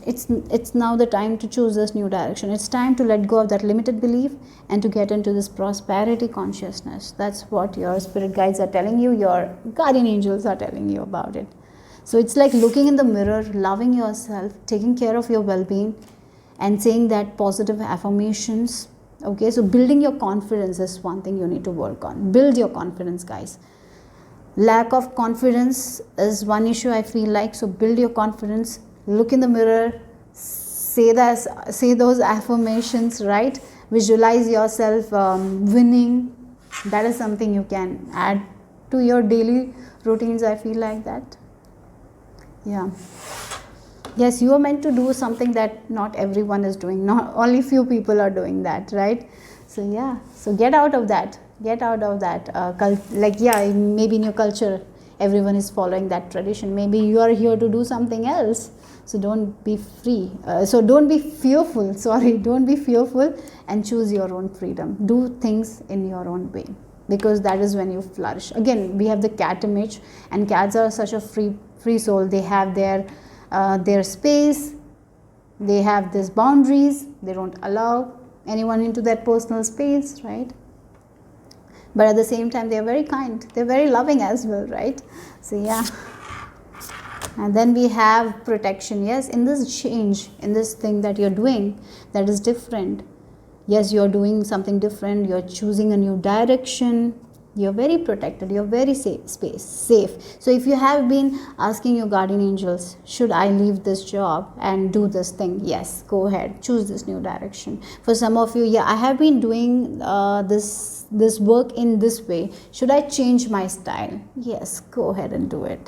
It's now the time to choose this new direction. It's time to let go of that limited belief and to get into this prosperity consciousness. That's what your spirit guides are telling you. Your guardian angels are telling you about it. So it's like looking in the mirror, loving yourself, taking care of your well-being, and saying that positive affirmations. Okay, so building your confidence is one thing you need to work on. Build your confidence, guys. Lack of confidence is one issue, I feel like. So build your confidence. Look in the mirror. Say those affirmations, right? Visualize yourself winning. That is something you can add to your daily routines, I feel like that. Yeah. Yes, you are meant to do something that not everyone is doing. Not only few people are doing that, right? So yeah. So get out of that. Get out of that. Like, yeah, maybe in your culture, everyone is following that tradition. Maybe you are here to do something else. So don't be don't be fearful. Don't be fearful, and choose your own freedom. Do things in your own way. because that is when you flourish. Again, we have the cat image, and cats are such a free soul. They have their space, they have these boundaries, they don't allow anyone into their personal space, right? But at the same time, they are very kind, they're very loving as well, right? So yeah. And then we have protection. Yes, in this change, in this thing that you're doing that is different, yes, you're doing something different, you're choosing a new direction, you're very protected, you're very safe. So if you have been asking your guardian angels, should I leave this job and do this thing, yes, go ahead, choose this new direction. For some of you, yeah, I have been doing this work in this way, should I change my style, yes, go ahead and do it.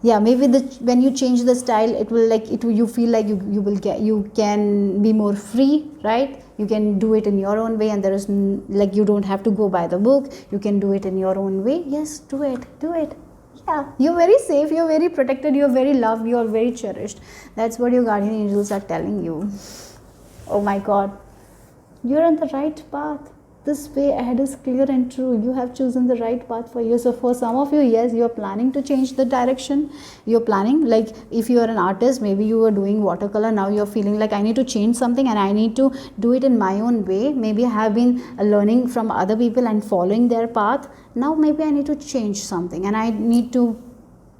Yeah, maybe when you change the style, it will you feel like you can be more free, right? You can do it in your own way, and there is you don't have to go by the book, you can do it in your own way. Yes, do it. Yeah, you're very safe, you're very protected, you're very loved, you're very cherished. That's what your guardian angels are telling you. Oh my god, you're on the right path. This way ahead is clear and true. You have chosen the right path for you. So for some of you, yes, you're planning to change the direction. You're planning, like if you are an artist, maybe you were doing watercolor, now you're feeling like I need to change something and I need to do it in my own way. Maybe I have been learning from other people and following their path. Now maybe I need to change something and I need to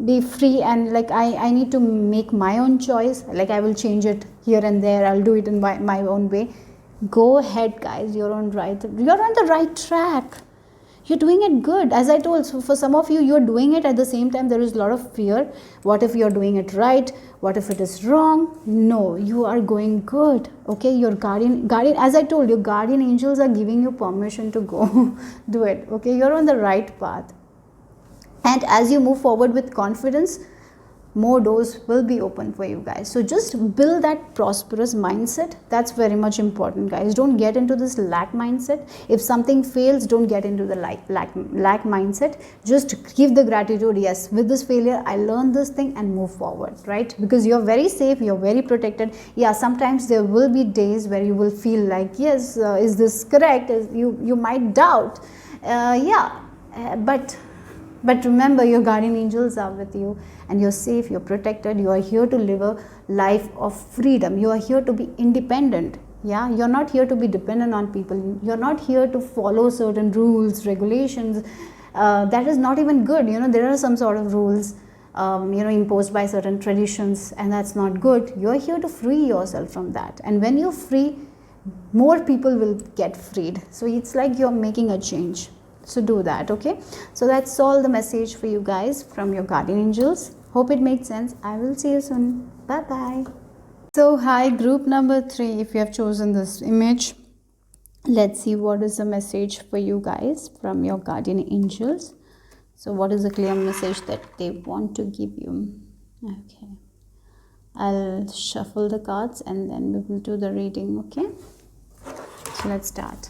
be free, and I need to make my own choice. Like I will change it here and there, I'll do it in my own way. Go ahead, guys, you're on the right track, you're doing it good. As I told, so for some of you, you're doing it, at the same time there is a lot of fear. What if you're doing it right, what if it is wrong? No, you are going good. Okay, your guardian, as I told you, guardian angels are giving you permission to go do it. Okay, you're on the right path, and as you move forward with confidence, more doors will be open for you guys. So just build that prosperous mindset. That's very much important, guys. Don't get into this lack mindset. If something fails, don't get into the lack mindset. Just give the gratitude. Yes, with this failure, I learned this thing, and move forward, right? Because you're very safe, you're very protected. Yeah, sometimes there will be days where you will feel like, yes, is this correct? You might doubt. But remember, your guardian angels are with you, and you're safe, you're protected. You are here to live a life of freedom. You are here to be independent. Yeah, you're not here to be dependent on people. You're not here to follow certain rules, regulations. That is not even good. There are some sort of rules, imposed by certain traditions, and that's not good. You're here to free yourself from that. And when you're free, more people will get freed. So it's like you're making a change. So do that. Okay, so that's all the message for you guys from your guardian angels. Hope it made sense. I will see you soon. Bye bye. So hi, group number 3, if you have chosen this image, let's see what is the message for you guys from your guardian angels. So what is the clear message that they want to give you? Okay, I'll shuffle the cards and then we will do the reading. Okay, so let's start.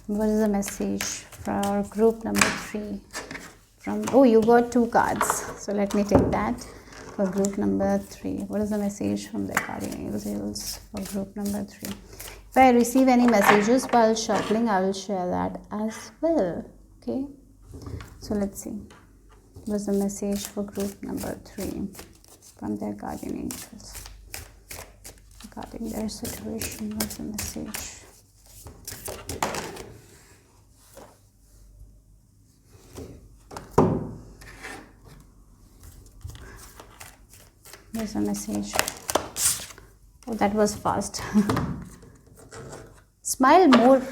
What is the message for group number 3 from, oh, you got 2 cards, so let me take that. For group number 3, what is the message from the guardian angels for group number 3? If I receive any messages while shuffling, I will share that as well. Okay, so let's see what's the message for group number 3 from their guardian angels regarding their situation. What's the message? Here's a message. Oh, that was fast. Smile more,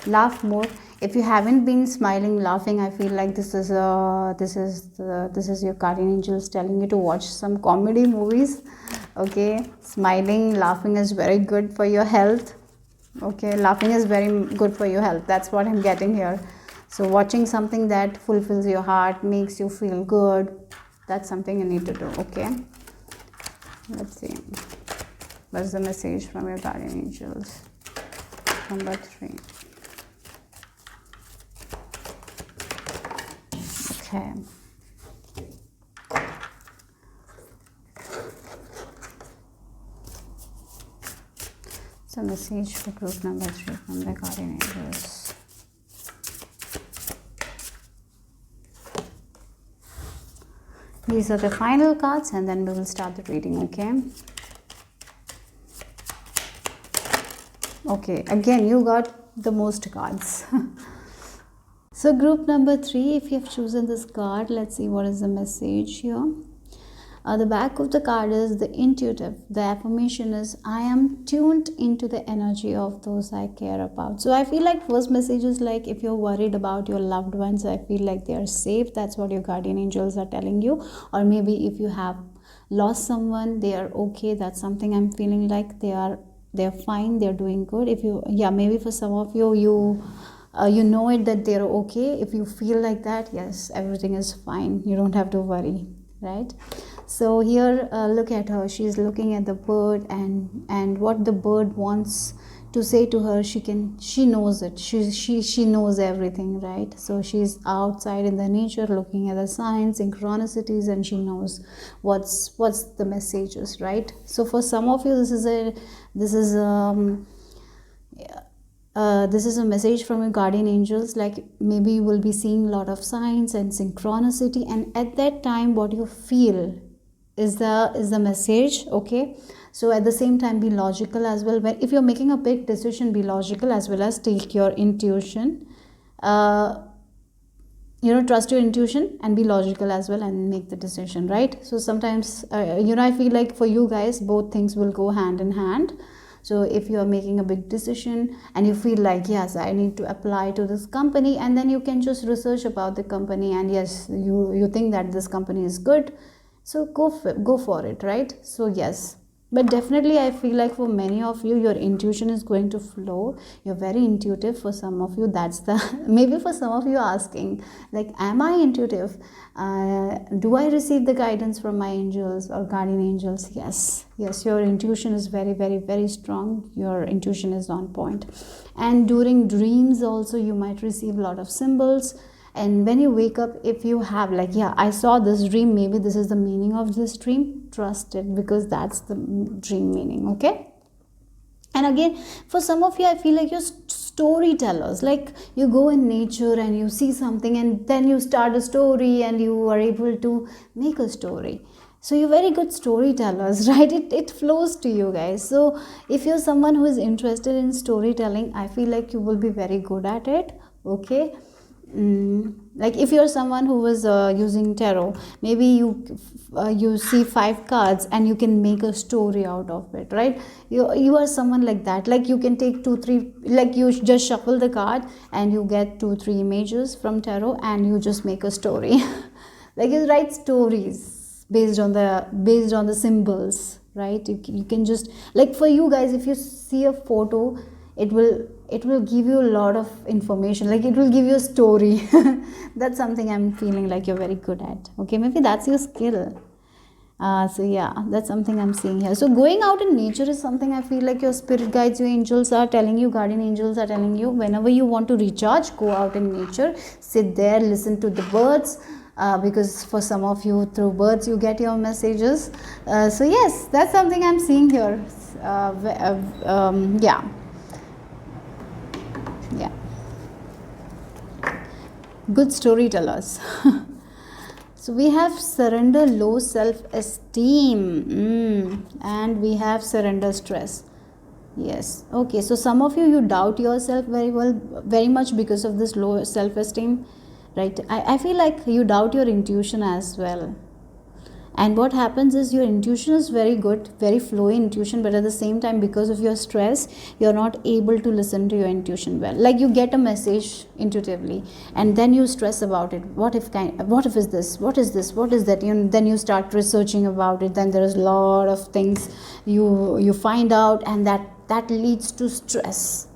laugh more. If you haven't been smiling, laughing, I feel like this is your guardian angels telling you to watch some comedy movies. Okay, smiling, laughing is very good for your health. Okay, laughing is very good for your health. That's what I'm getting here. So watching something that fulfills your heart, makes you feel good, that's something you need to do. Okay, let's see what's the message from your guardian angels. Number 3. Okay, so message for group number 3 from the guardian angels. These are the final cards, and then we will start the reading, okay? Okay, again, you got the most cards. So group number 3, if you have chosen this card, let's see what is the message here. The back of the card is the intuitive. The affirmation is, I am tuned into the energy of those I care about. So I feel like first message is like, if you're worried about your loved ones, I feel like they are safe. That's what your guardian angels are telling you. Or maybe if you have lost someone, they are okay. That's something I'm feeling like they're fine, they're doing good. If you, yeah, maybe for some of you, you know it that they're okay. If you feel like that, yes, everything is fine. You don't have to worry, right? So here, look at her. She's looking at the bird, and what the bird wants to say to her, she knows it. She knows everything, right? So she's outside in the nature, looking at the signs, synchronicities, and she knows what's the messages, right? So for some of you, this is a message from your guardian angels. Like maybe you will be seeing a lot of signs and synchronicity, and at that time what you feel is the message, okay? So at the same time, be logical as well. But if you're making a big decision, be logical as well as take your intuition. Trust your intuition and be logical as well and make the decision, right? So sometimes I feel like for you guys, both things will go hand in hand. So if you are making a big decision and you feel like, yes, I need to apply to this company, and then you can just research about the company, and yes, you think that this company is good, so go for it, right? So yes, but definitely I feel like for many of you, your intuition is going to flow. You're very intuitive. For some of you, that's the maybe for some of you asking, like, am I intuitive? Do I receive the guidance from my angels or guardian angels? Yes, your intuition is very, very, very strong. Your intuition is on point. And during dreams also, you might receive a lot of symbols. And when you wake up, if you have like, yeah, I saw this dream, maybe this is the meaning of this dream, trust it, because that's the dream meaning, okay? And again, for some of you, I feel like you're storytellers. Like you go in nature and you see something, and then you start a story and you are able to make a story. So you're very good storytellers, right? It flows to you guys. So if you're someone who is interested in storytelling, I feel like you will be very good at it, okay? Like if you're someone who was using tarot, maybe you see 5 cards and you can make a story out of it, right? You are someone like that. Like you can take 2-3, like you just shuffle the card and you get 2-3 images from tarot and you just make a story. Like you write stories based on the symbols, right? You can just, like for you guys, if you see a photo, it will give you a lot of information, like it will give you a story. That's something I'm feeling like you're very good at, okay? Maybe that's your skill. So yeah, that's something I'm seeing here. So going out in nature is something I feel like your spirit guides, your angels are telling you, guardian angels are telling you, whenever you want to recharge, go out in nature, sit there, listen to the birds, because for some of you, through birds you get your messages. So yes, that's something I'm seeing here. Yeah, good storytellers. So we have surrender low self-esteem, and we have surrender stress. Yes, okay, so some of you doubt yourself very much because of this low self-esteem, right? I feel like you doubt your intuition as well. And what happens is your intuition is very good, very flowy intuition, but at the same time, because of your stress, you're not able to listen to your intuition well. Like you get a message intuitively and then you stress about it. What if is this? What is this? What is that? Then you start researching about it. Then there is a lot of things you find out, and that leads to stress,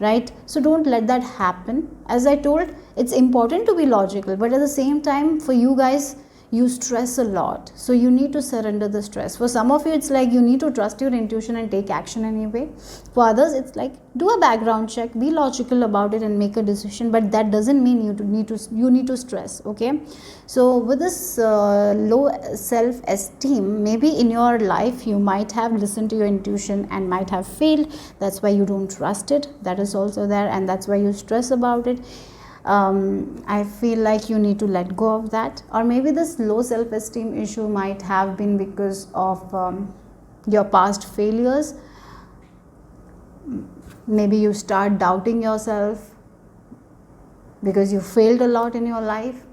right? So don't let that happen. As I told, it's important to be logical, but at the same time, for you guys, you stress a lot, so you need to surrender the stress. For some of you, it's like you need to trust your intuition and take action anyway. For others, it's like do a background check, be logical about it and make a decision, but that doesn't mean you need to stress, okay? So with this low self-esteem, maybe in your life you might have listened to your intuition and might have failed. That's why you don't trust it. That is also there, and that's why you stress about it. I feel like you need to let go of that. Or maybe this low self-esteem issue might have been because of your past failures. Maybe you start doubting yourself because you failed a lot in your life.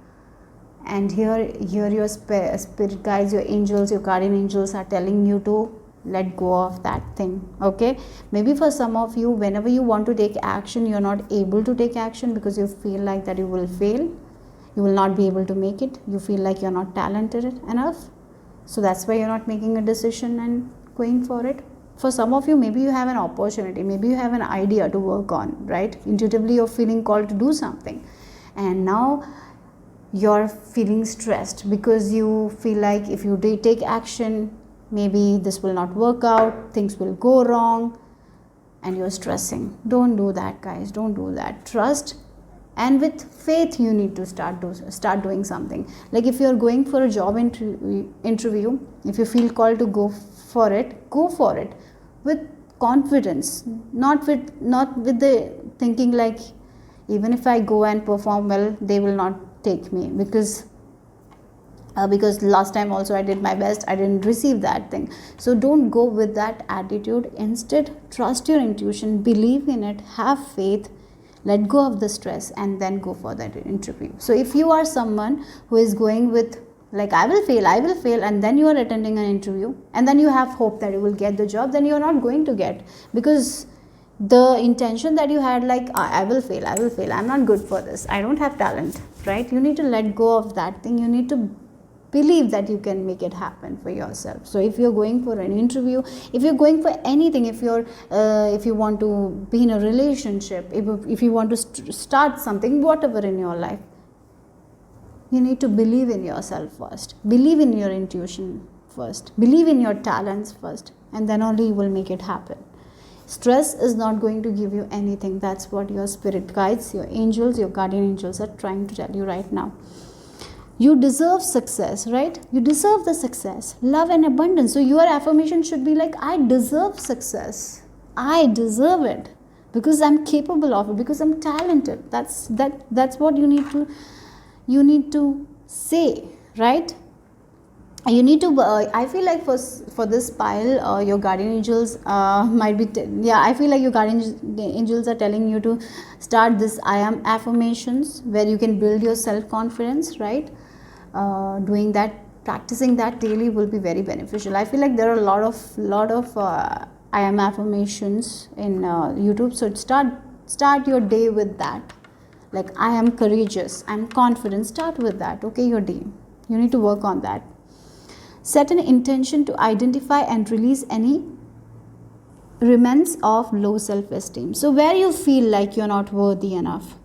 And here your spirit guides, your angels, your guardian angels are telling you to let go of that thing. Okay, maybe for some of you, whenever you want to take action, you're not able to take action because you feel like that you will fail, you will not be able to make it, you feel like you're not talented enough, so that's why you're not making a decision and going for it. For some of you, maybe you have an opportunity, maybe you have an idea to work on, right? Intuitively you're feeling called to do something, and now you're feeling stressed because you feel like if you take action, maybe this will not work out, things will go wrong, and you're stressing. Don't do that, guys. Don't do that. Trust, and with faith you need to start doing something. Like if you're going for a job interview, if you feel called to go for it with confidence, not with the thinking like, even if I go and perform well, they will not take me because last time also I did my best, I didn't receive that thing. So don't go with that attitude. Instead, trust your intuition, believe in it, have faith, let go of the stress, and then go for that interview. So if you are someone who is going with like I will fail, and then you are attending an interview and then you have hope that you will get the job, then you are not going to get, because the intention that you had, like I will fail, I'm not good for this, I don't have talent, right? You need to let go of that thing. You need to believe that you can make it happen for yourself. So if you're going for an interview, if you're going for anything, if you want to be in a relationship, if you want to start something, whatever in your life, you need to believe in yourself first, believe in your intuition first, believe in your talents first, and then only you will make it happen. Stress is not going to give you anything. That's what your spirit guides, your angels, your guardian angels are trying to tell you right now. You deserve success, right? You deserve the success, love and abundance. So your affirmation should be like, I deserve success. I deserve it because I'm capable of it, because I'm talented. That's what you need to say, right? You need to I feel like for this pile, your guardian angels might be I feel like your guardian angels are telling you to start this I am affirmations, where you can build your self confidence, right? Doing that, practicing that daily will be very beneficial. I feel like there are a lot of I am affirmations in YouTube, so start your day with that. Like I am courageous, I'm confident, start with that. Okay, your day, you need to work on that. Set an intention to identify and release any remnants of low self-esteem. So where you feel like you're not worthy enough,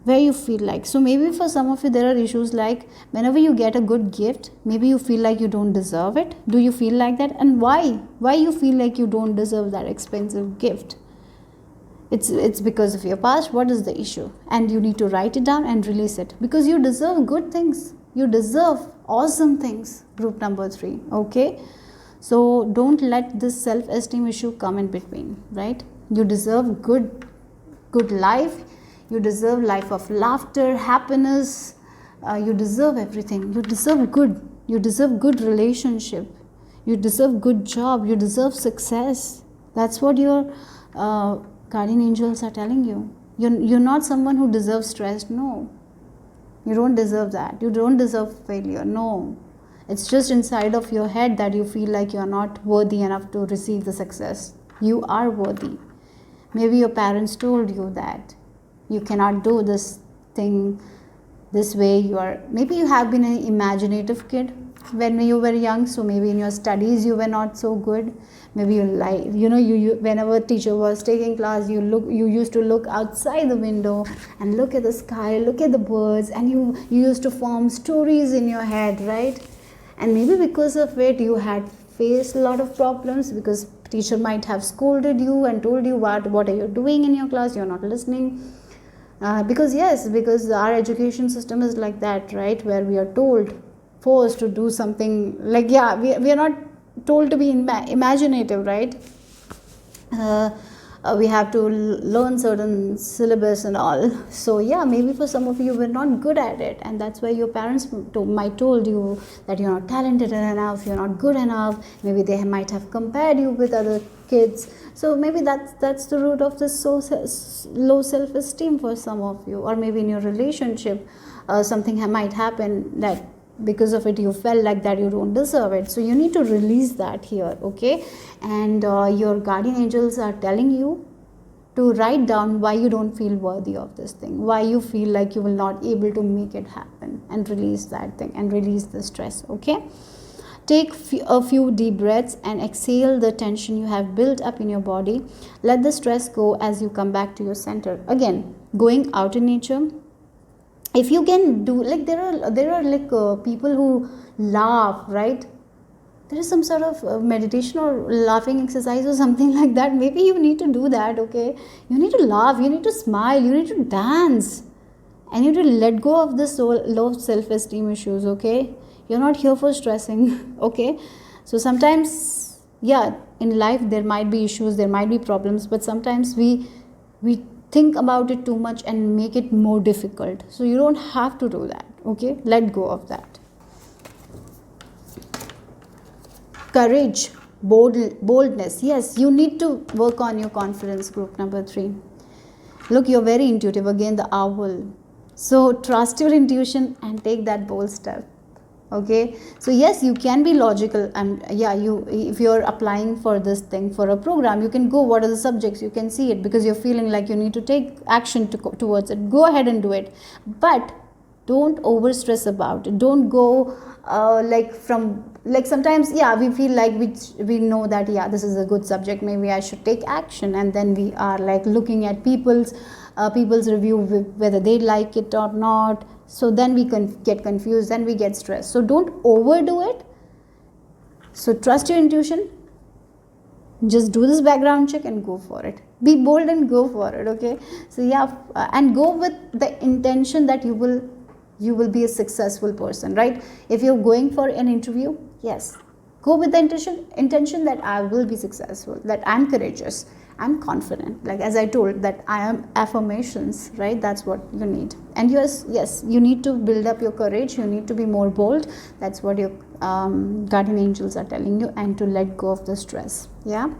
where you feel like, so maybe for some of you there are issues like whenever you get a good gift, maybe you feel like you don't deserve it. Do you feel like that? And why you feel like you don't deserve that expensive gift? It's because of your past. What is the issue? And you need to write it down and release it, because you deserve good things, you deserve awesome things. Group number 3. Okay, so don't let this self-esteem issue come in between, right? You deserve good life, you deserve life of laughter, happiness, you deserve everything. You deserve good relationship, you deserve good job, you deserve success. That's what your guardian angels are telling you. You're not someone who deserves stress. No, you don't deserve that. You don't deserve failure. No, it's just inside of your head that you feel like you're not worthy enough to receive the success. You are worthy. Maybe your parents told you that you cannot do this thing this way. Maybe you have been an imaginative kid when you were young, so maybe in your studies you were not so good. Maybe you whenever teacher was taking class, you used to look outside the window and look at the sky, look at the birds, and you used to form stories in your head, right? And maybe because of it you had faced a lot of problems, because teacher might have scolded you and told you what are you doing in your class, you're not listening. Because our education system is like that, right? Where we are forced to do something like, we are not told to be imaginative, right? we have to learn certain syllabus and all. So yeah, maybe for some of you we're not good at it, and that's why your parents might told you that you're not talented enough, you're not good enough. Maybe they might have compared you with other kids. So maybe that's the root of this low self-esteem for some of you. Or maybe in your relationship something might happen that because of it you felt like that you don't deserve it. So you need to release that here, okay? And your guardian angels are telling you to write down why you don't feel worthy of this thing, why you feel like you will not able to make it happen, and release that thing and release the stress, okay? Take a few deep breaths and exhale the tension you have built up in your body. Let the stress go as you come back to your center. Again, going out in nature, if you can do, like there are like people who laugh, right? There is some sort of meditation or laughing exercise or something like that. Maybe you need to do that, okay? You need to laugh, you need to smile, you need to dance, and you need to let go of this low self-esteem issues, okay? You're not here for stressing, okay? So sometimes, yeah, in life there might be issues, there might be problems, but sometimes we think about it too much and make it more difficult. So you don't have to do that, okay? Let go of that. Courage, boldness. Yes, you need to work on your confidence, group number 3. Look, you're very intuitive. Again, the owl. So trust your intuition and take that bold step. Okay, so yes, you can be logical, and yeah, if you're applying for this thing for a program, you can go, what are the subjects, you can see it, because you're feeling like you need to take action towards it. Go ahead and do it, but don't over stress about it. Don't go like sometimes, yeah, we feel like we know that, yeah, this is a good subject, maybe I should take action, and then we are like looking at people's review, whether they like it or not. So then we can get confused, then we get stressed. So don't overdo it. So trust your intuition. Just do this background check and go for it. Be bold and go for it, okay? So yeah, and go with the intention that you will be a successful person, right? If you're going for an interview, yes, go with the intention that I will be successful, that I'm courageous, I'm confident, like as I told, that I am affirmations, right? That's what you need. And yes, you need to build up your courage, you need to be more bold. That's what your guardian angels are telling you, and to let go of the stress. Yeah,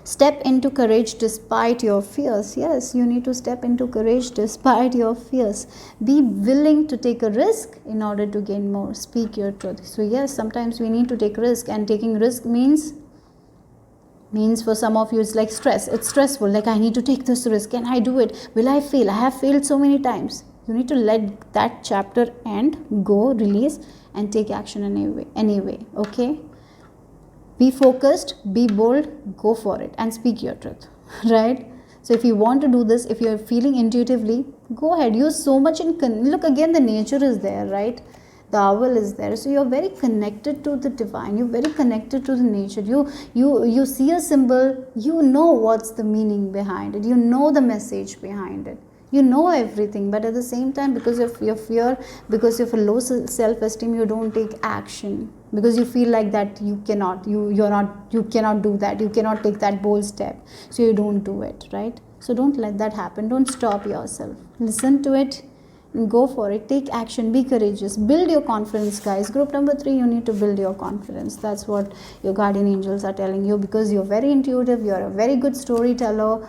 step into courage despite your fears. Yes, you need to step into courage despite your fears. Be willing to take a risk in order to gain more. Speak your truth. So yes, sometimes we need to take risk, and taking risk means for some of you it's like stress. It's stressful, like I need to take this risk. Can I do it? Will I fail? I have failed so many times. You need to let that chapter end, go, release, and take action anyway, okay? Be focused, be bold, go for it, and speak your truth, right? So if you want to do this, if you're feeling intuitively, go ahead. You're so much look, again, the nature is there, right? The owl is there, so you're very connected to the divine, you're very connected to the nature. You see a symbol, you know what's the meaning behind it, you know the message behind it, you know everything, but at the same time, because of your fear, because of a low self-esteem, you don't take action, because you feel like that you cannot do that, you cannot take that bold step, so you don't do it, right? So don't let that happen. Don't stop yourself, listen to it and go for it. Take action, be courageous, build your confidence, guys. Group number 3, you need to build your confidence. That's what your guardian angels are telling you, because you're very intuitive, you're a very good storyteller.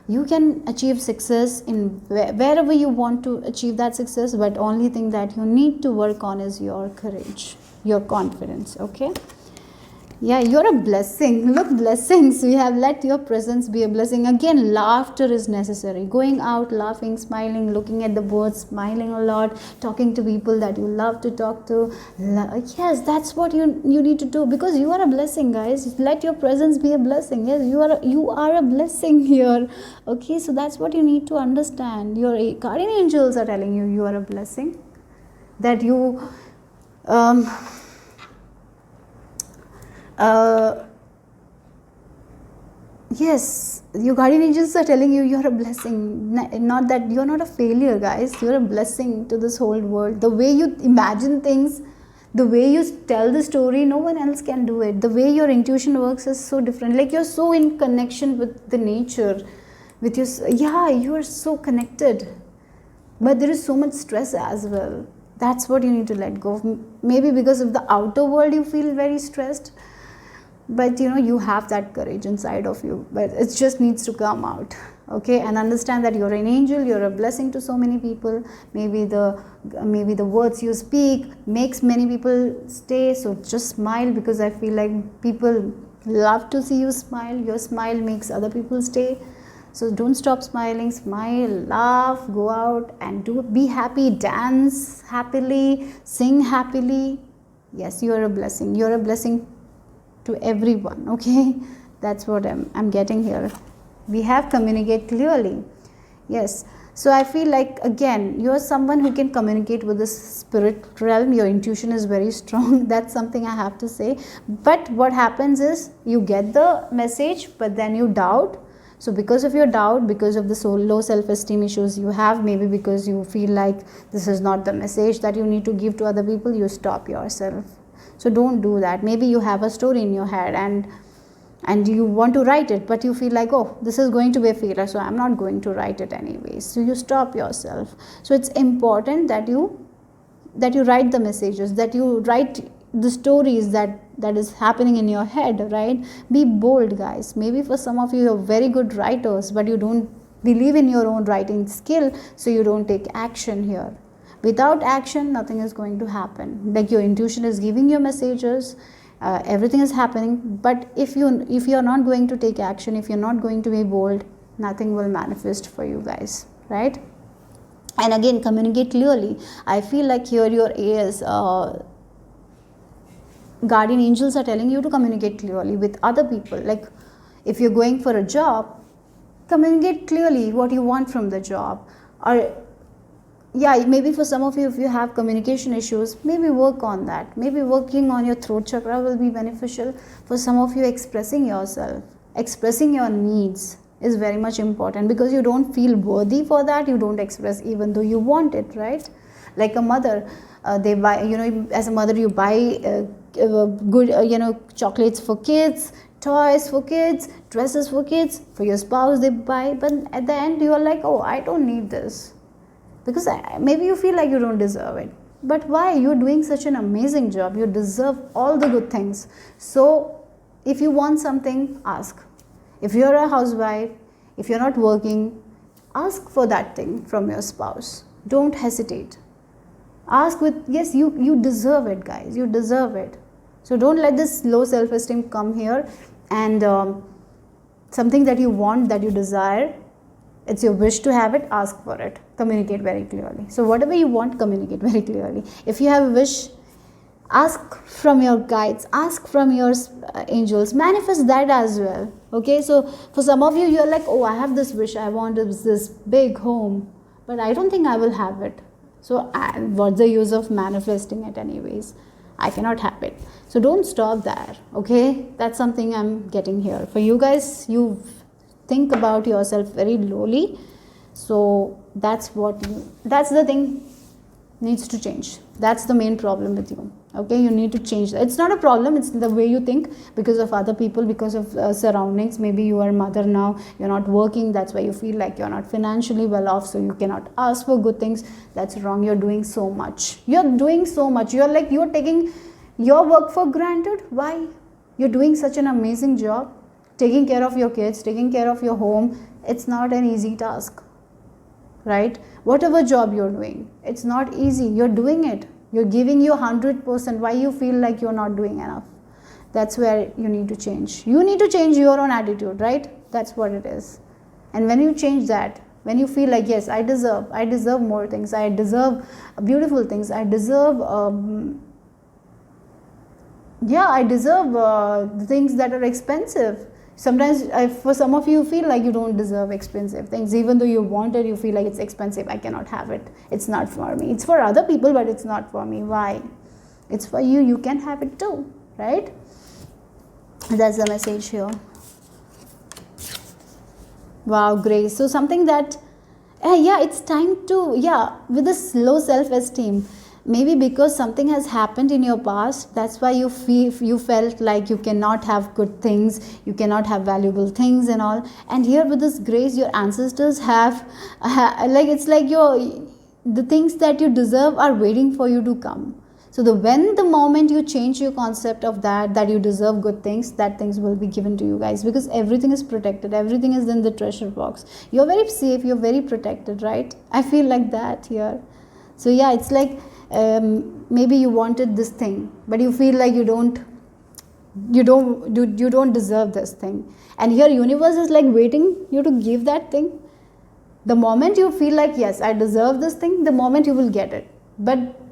You can achieve success in wherever you want to achieve that success, but only thing that you need to work on is your courage, your confidence, okay? Yeah, you're a blessing. Look, blessings. We have let your presence be a blessing. Again, laughter is necessary. Going out, laughing, smiling, looking at the birds, smiling a lot, talking to people that you love to talk to. Yes, that's what you need to do, because you are a blessing, guys. Let your presence be a blessing. Yes, you are a blessing here. Okay, so that's what you need to understand. Your guardian angels are telling you you are a blessing. That you yes, your guardian angels are telling you you're a blessing. Not that you're not a failure, guys. You're a blessing to this whole world. The way you imagine things, The way you tell the story, no one else can do it. The way your intuition works is so different. Like you're so in connection with the nature, with your, yeah, you are so connected. But there is so much stress as well. That's what you need to let go of. Maybe because of the outer world you feel very stressed, but you have that courage inside of you, but it just needs to come out. Okay, and understand that you're an angel, you're a blessing to so many people. Maybe the words you speak makes many people stay. So just smile, because I feel like people love to see you smile. Your smile makes other people stay. So don't stop smiling. Smile, laugh, go out and be happy, dance happily, sing happily. Yes, you are a blessing. You're a blessing to everyone. Okay, that's what I'm getting here. We have communicate clearly. Yes, so I feel like, again, you're someone who can communicate with the spirit realm. Your intuition is very strong. That's something I have to say. But what happens is, you get the message, but then you doubt. So because of your doubt, because of the low self-esteem issues you have, maybe because you feel like this is not the message that you need to give to other people, you stop yourself. So don't do that. Maybe you have a story in your head and you want to write it, but you feel like, oh, this is going to be a failure, so I'm not going to write it anyways. So you stop yourself. So it's important that you write the messages, that you write the stories that is happening in your head, right? Be bold, guys. Maybe for some of you are very good writers, but you don't believe in your own writing skill, so you don't take action here. Without action, nothing is going to happen. Like your intuition is giving you messages, everything is happening, but if you're not going to take action, if you're not going to be bold, nothing will manifest for you guys, right? And again, communicate clearly. I feel like here your ears, guardian angels are telling you to communicate clearly with other people. Like if you're going for a job, communicate clearly what you want from the job. Or yeah, maybe for some of you, if you have communication issues, maybe work on that. Maybe working on your throat chakra will be beneficial. For some of you, expressing yourself, expressing your needs is very much important, because you don't feel worthy for that. You don't express even though you want it, right? Like a mother, they buy, as a mother, you buy good, chocolates for kids, toys for kids, dresses for kids, for your spouse they buy, but at the end you are like, oh, I don't need this. Because maybe you feel like you don't deserve it. But why? You're doing such an amazing job. You deserve all the good things. So if you want something, ask. If you're a housewife, if you're not working, ask for that thing from your spouse. Don't hesitate. Ask with, yes, you deserve it, guys. You deserve it. So don't let this low self-esteem come here, and something that you want, that you desire, it's your wish to have it, ask for it. Communicate very clearly. So whatever you want, communicate very clearly. If you have a wish, ask from your guides, ask from your angels, manifest that as well. Okay, so for some of you, you're like, oh, I have this wish, I want this big home, but I don't think I will have it. So what's the use of manifesting it anyways? I cannot have it. So don't stop there. Okay, that's something I'm getting here. For you guys, you think about yourself very lowly. So that's the thing needs to change. That's the main problem with you. Okay, you need to change that. It's not a problem, it's the way you think, because of other people, because of surroundings. Maybe you are a mother now, you're not working, that's why you feel like you're not financially well off, so you cannot ask for good things. That's wrong. You're doing so much. You're doing so much. You're taking your work for granted. Why? You're doing such an amazing job, taking care of your kids, taking care of your home. It's not an easy task, right? Whatever job you're doing, it's not easy. You're doing it. You're giving you 100%. Why you feel like you're not doing enough? That's where you need to change. You need to change your own attitude, right? That's what it is. And when you change that, when you feel like, yes, I deserve more things, I deserve beautiful things, I deserve the things that are expensive. Sometimes for some of you feel like you don't deserve expensive things. Even though you want it, you feel like it's expensive, I cannot have it, it's not for me. It's for other people, but it's not for me. Why? It's for you. You can have it too, right? That's the message here. Wow, Grace. So something that, it's time to, with this low self-esteem, maybe because something has happened in your past, that's why you felt like you cannot have good things, you cannot have valuable things and all. And here with this grace, your ancestors have like, it's like the things that you deserve are waiting for you to come. So the moment you change your concept of that you deserve good things, that things will be given to you guys, because everything is protected, everything is in the treasure box. You're very safe, you're very protected, right? I feel like that here. So yeah, it's like maybe you wanted this thing, but you feel like you don't deserve this thing, and here universe is like waiting you to give that thing. The moment you feel like, yes, I deserve this thing, the moment you will get it.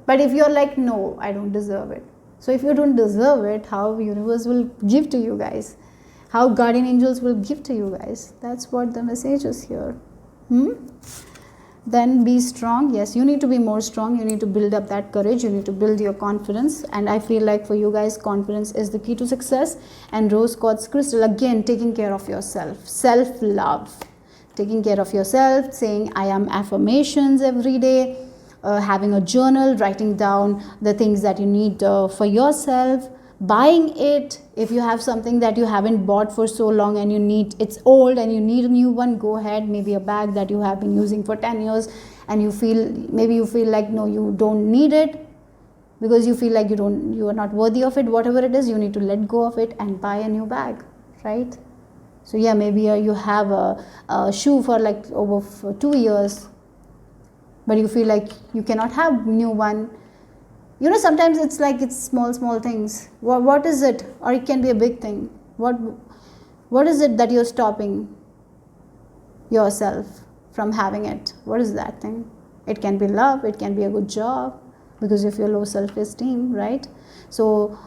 But if you're like, no, I don't deserve it. So if you don't deserve it, how universe will give to you guys? How guardian angels will give to you guys? That's what the message is here. Then be strong. Yes, you need to be more strong. You need to build up that courage. You need to build your confidence. And I feel like for you guys, confidence is the key to success. And rose quartz crystal, again, taking care of yourself. Self-love. Taking care of yourself, saying I am affirmations every day. Having a journal, writing down the things that you need for yourself, buying it. If you have something that you haven't bought for so long and it's old and you need a new one, go ahead. Maybe a bag that you have been using for 10 years and you feel like, no, you don't need it, because you feel like you are not worthy of it. Whatever it is, you need to let go of it and buy a new bag, right? So yeah, maybe you have a shoe for like over 2 years, but you feel like you cannot have new one. Sometimes it's like it's small things. What is it? Or it can be a big thing. What is it that you're stopping yourself from having it? What is that thing? It can be love, it can be a good job, because of your low self-esteem, right? So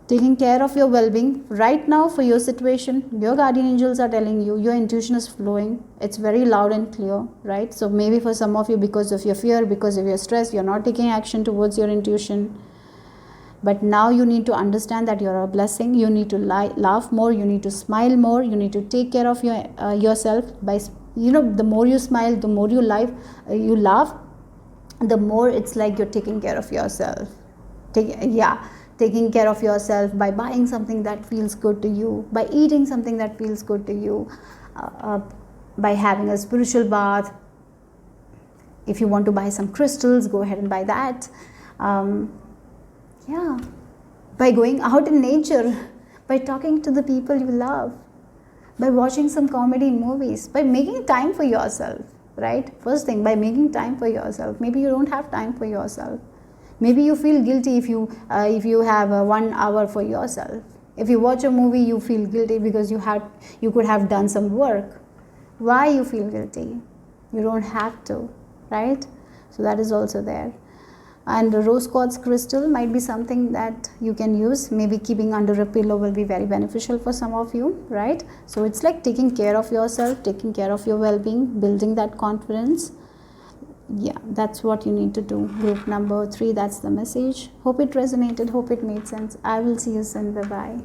taking care of your well-being right now for your situation, your guardian angels are telling you, your intuition is flowing, it's very loud and clear, right? So maybe for some of you, because of your fear, because of your stress, you're not taking action towards your intuition. But now you need to understand that you're a blessing. You need to laugh more, you need to smile more, you need to take care of yourself. By the more you smile, the more you laugh, the more it's like you're taking care of yourself. Taking care of yourself by buying something that feels good to you, by eating something that feels good to you, by having a spiritual bath. If you want to buy some crystals, go ahead and buy that. By going out in nature, by talking to the people you love, by watching some comedy movies, by making time for yourself, right? First thing, by making time for yourself. Maybe you don't have time for yourself. Maybe you feel guilty if you have 1 hour for yourself. If you watch a movie, you feel guilty because you could have done some work. Why you feel guilty? You don't have to, right? So that is also there. And the rose quartz crystal might be something that you can use. Maybe keeping under a pillow will be very beneficial for some of you, right? So it's like taking care of yourself, taking care of your well-being, building that confidence. Yeah, that's what you need to do. Group number 3, that's the message. Hope it resonated, hope it made sense. I will see you soon. Bye-bye.